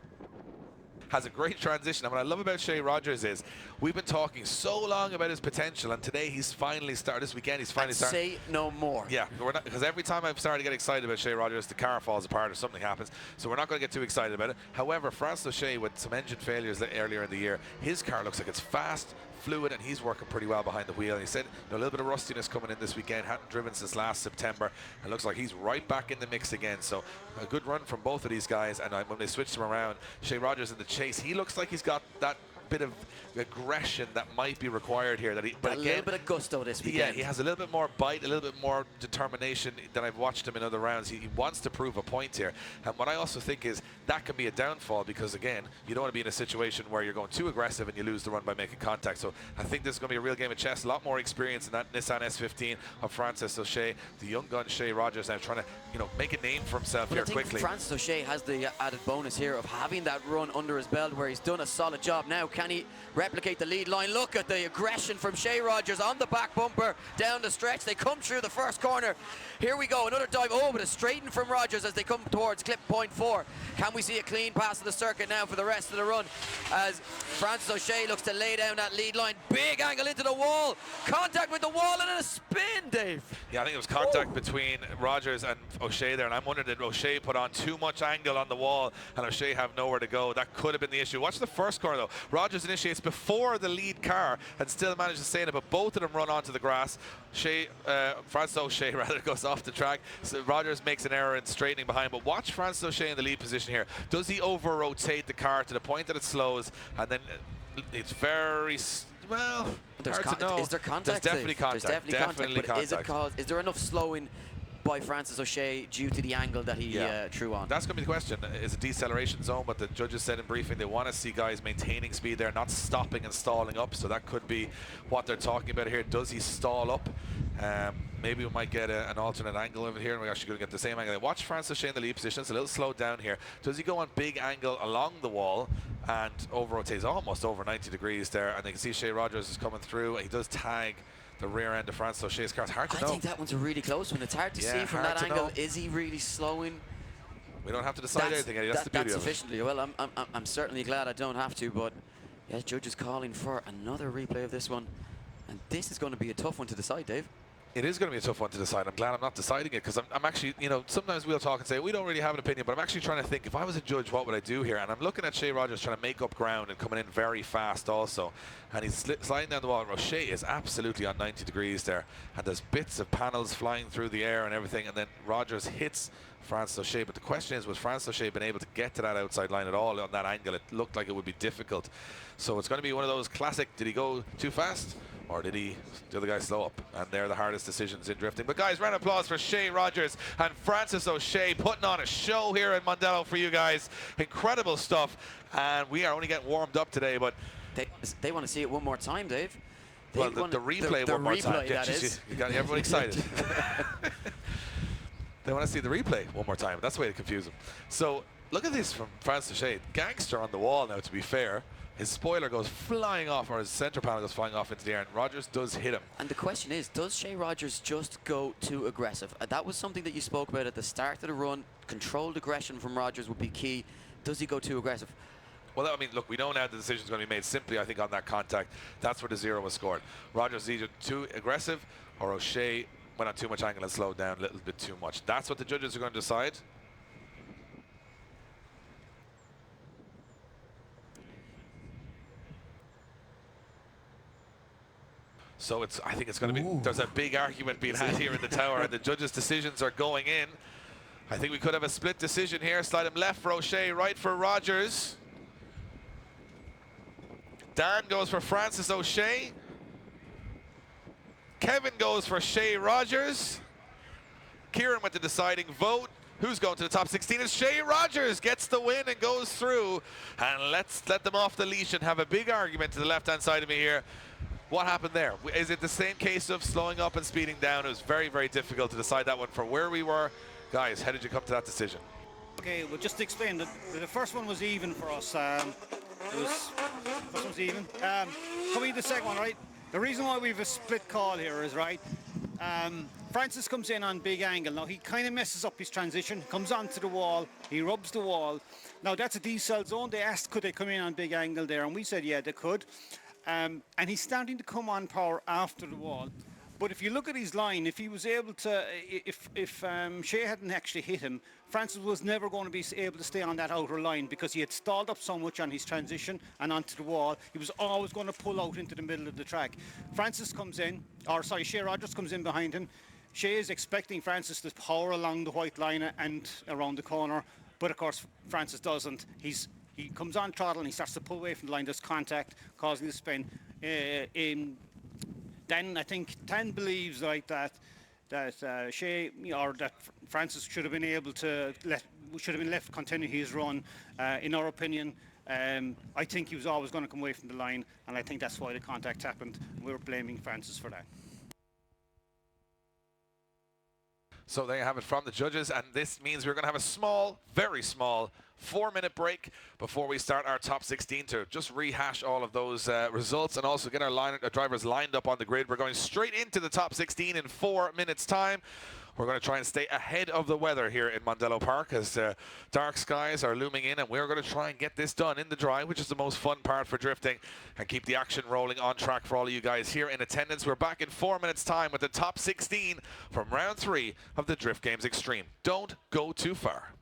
Has a great transition. And what I love about Shay Rogers is we've been talking so long about his potential, and today he's finally started. This weekend he's finally started. Say no more. Yeah, because every time I've started to get excited about Shay Rogers, the car falls apart or something happens. So we're not going to get too excited about it. However, Francis O'Shea, with some engine failures earlier in the year, his car looks like it's fast, fluid, and he's working pretty well behind the wheel. And he said a little bit of rustiness coming in this weekend, hadn't driven since last September, and looks like he's right back in the mix again. So a good run from both of these guys, and when they switched him around, Shea Rogers in the chase, he looks like he's got that bit of aggression that might be required here. But a again, little bit of gusto this weekend. Yeah, he has a little bit more bite, a little bit more determination than I've watched him in other rounds. He wants to prove a point here. And what I also think is that can be a downfall, because again, you don't want to be in a situation where you're going too aggressive and you lose the run by making contact. So I think this is going to be a real game of chess. A lot more experience in that Nissan S15 of Francis O'Shea, the young gun Shea Rogers, now trying to make a name for himself here quickly. Francis O'Shea has the added bonus here of having that run under his belt where he's done a solid job. Now, can he replicate the lead line? Look at the aggression from Shea Rogers on the back bumper down the stretch. They come through the first corner. Here we go, another dive. Oh, but a straighten from Rogers as they come towards clip point 4. Can we see a clean pass of the circuit now for the rest of the run as Francis O'Shea looks to lay down that lead line? Big angle into the wall, contact with the wall, and then a spin, Dave. Yeah, I think it was contact between Rogers and O'Shea there, and I'm wondering, did O'Shea put on too much angle on the wall and O'Shea have nowhere to go? That could have been the issue. Watch the first corner though. Rogers initiates before the lead car and still manages to stay in it, but both of them run onto the grass. Francis O'Shea rather goes off the track. So Rogers makes an error in straightening behind, but watch Francis O'Shea in the lead position here. Does he over-rotate the car to the point that it slows, and then it's very... Well, hard to know. Is there contact? There's definitely contact. There's definitely contact. Is there enough slowing by Francis O'Shea due to the angle that he threw on? That's going to be the question. Is a deceleration zone, but the judges said in briefing they want to see guys maintaining speed there, not stopping and stalling up. So that could be what they're talking about here. Does he stall up? Maybe we might get an alternate angle over here, and we're actually going to get the same angle. Watch Francis O'Shea in the lead position. It's a little slowed down here. Does he go on big angle along the wall and over-rotates almost over 90 degrees there? And they can see Shea Rogers is coming through. He does tag the rear end of Francis O'Shea's car. It's hard to know. I think that one's a really close one. It's hard to see from that angle. Is he really slowing? We don't have to decide anything, Eddie. That's the beauty of it. Sufficiently. Well, I'm certainly glad I don't have to, but yeah, judge is calling for another replay of this one. And this is going to be a tough one to decide, Dave. It is going to be a tough one to decide. I'm glad I'm not deciding it, because I'm actually, sometimes we'll talk and say we don't really have an opinion, but I'm actually trying to think, if I was a judge, what would I do here? And I'm looking at Shea Rogers trying to make up ground and coming in very fast also. And he's sliding down the wall. O'Shea is absolutely on 90 degrees there. And there's bits of panels flying through the air and everything. And then Rogers hits Francis O'Shea. But the question is, was Francis O'Shea been able to get to that outside line at all on that angle? It looked like it would be difficult. So it's going to be one of those classic, did he go too fast? Or did the other guy slow up? And they're the hardest decisions in drifting. But guys, round of applause for Shea Rogers and Francis O'Shea putting on a show here in Mondello for you guys. Incredible stuff. And we are only getting warmed up today, but... They want to see it one more time, Dave. Well, the replay one more time. Yeah, you got everyone excited. They want to see the replay one more time. That's the way to confuse them. So look at this from Francis O'Shea. Gangster on the wall now, to be fair. His spoiler goes flying off, or his center panel goes flying off into the air, and Rogers does hit him. And the question is, does Shea Rogers just go too aggressive? That was something that you spoke about at the start of the run. Controlled aggression from Rogers would be key. Does he go too aggressive? Well, I mean, look, we know now the decision's going to be made simply, I think, on that contact. That's where the 0 was scored. Rogers is either too aggressive, or O'Shea went on too much angle and slowed down a little bit too much. That's what the judges are going to decide. So I think it's going to be, there's a big argument being had here in the tower, and the judges' decisions are going in. I think we could have a split decision here. Slide him left for O'Shea, right for Rogers. Dan goes for Francis O'Shea. Kevin goes for Shea Rogers. Kieran with the deciding vote. Who's going to the top 16? It's Shea Rogers gets the win and goes through. And let's let them off the leash and have a big argument to the left-hand side of me here. What happened there? Is it the same case of slowing up and speeding down? It was very, very difficult to decide that one for where we were. Guys, how did you come to that decision? Okay, well, just to explain, the first one was even for us. First one was even. Coming to the second one, right? The reason why we have a split call here is, right, Francis comes in on big angle. Now, he kind of messes up his transition, comes onto the wall, he rubs the wall. Now, that's a decel zone. They asked, could they come in on big angle there? And we said, yeah, they could. And he's starting to come on power after the wall. But if you look at his line, if he was able to, if Shea hadn't actually hit him, Francis was never going to be able to stay on that outer line because he had stalled up so much on his transition and onto the wall. He was always going to pull out into the middle of the track. Francis comes in, or sorry, Shea Rogers comes in behind him. Shea is expecting Francis to power along the white line and around the corner, but of course Francis doesn't. He comes on throttle and he starts to pull away from the line. There's contact, causing the spin. Then I think Tan believes like that Shea or that Francis should have been able to left continue his run. In our opinion, I think he was always going to come away from the line, and I think that's why the contact happened. We're blaming Francis for that. So there you have it from the judges, and this means we're going to have a small, very small 4-minute break before we start our top 16 to just rehash all of those results and also get our drivers lined up on the grid. We're going straight into the top 16 in 4 minutes time. We're going to try and stay ahead of the weather here in Mondello Park as dark skies are looming in, and we're going to try and get this done in the dry, which is the most fun part for drifting, and keep the action rolling on track for all of you guys here in attendance. We're back in 4 minutes time with the top 16 from round 3 of the Drift Games Extreme. Don't go too far.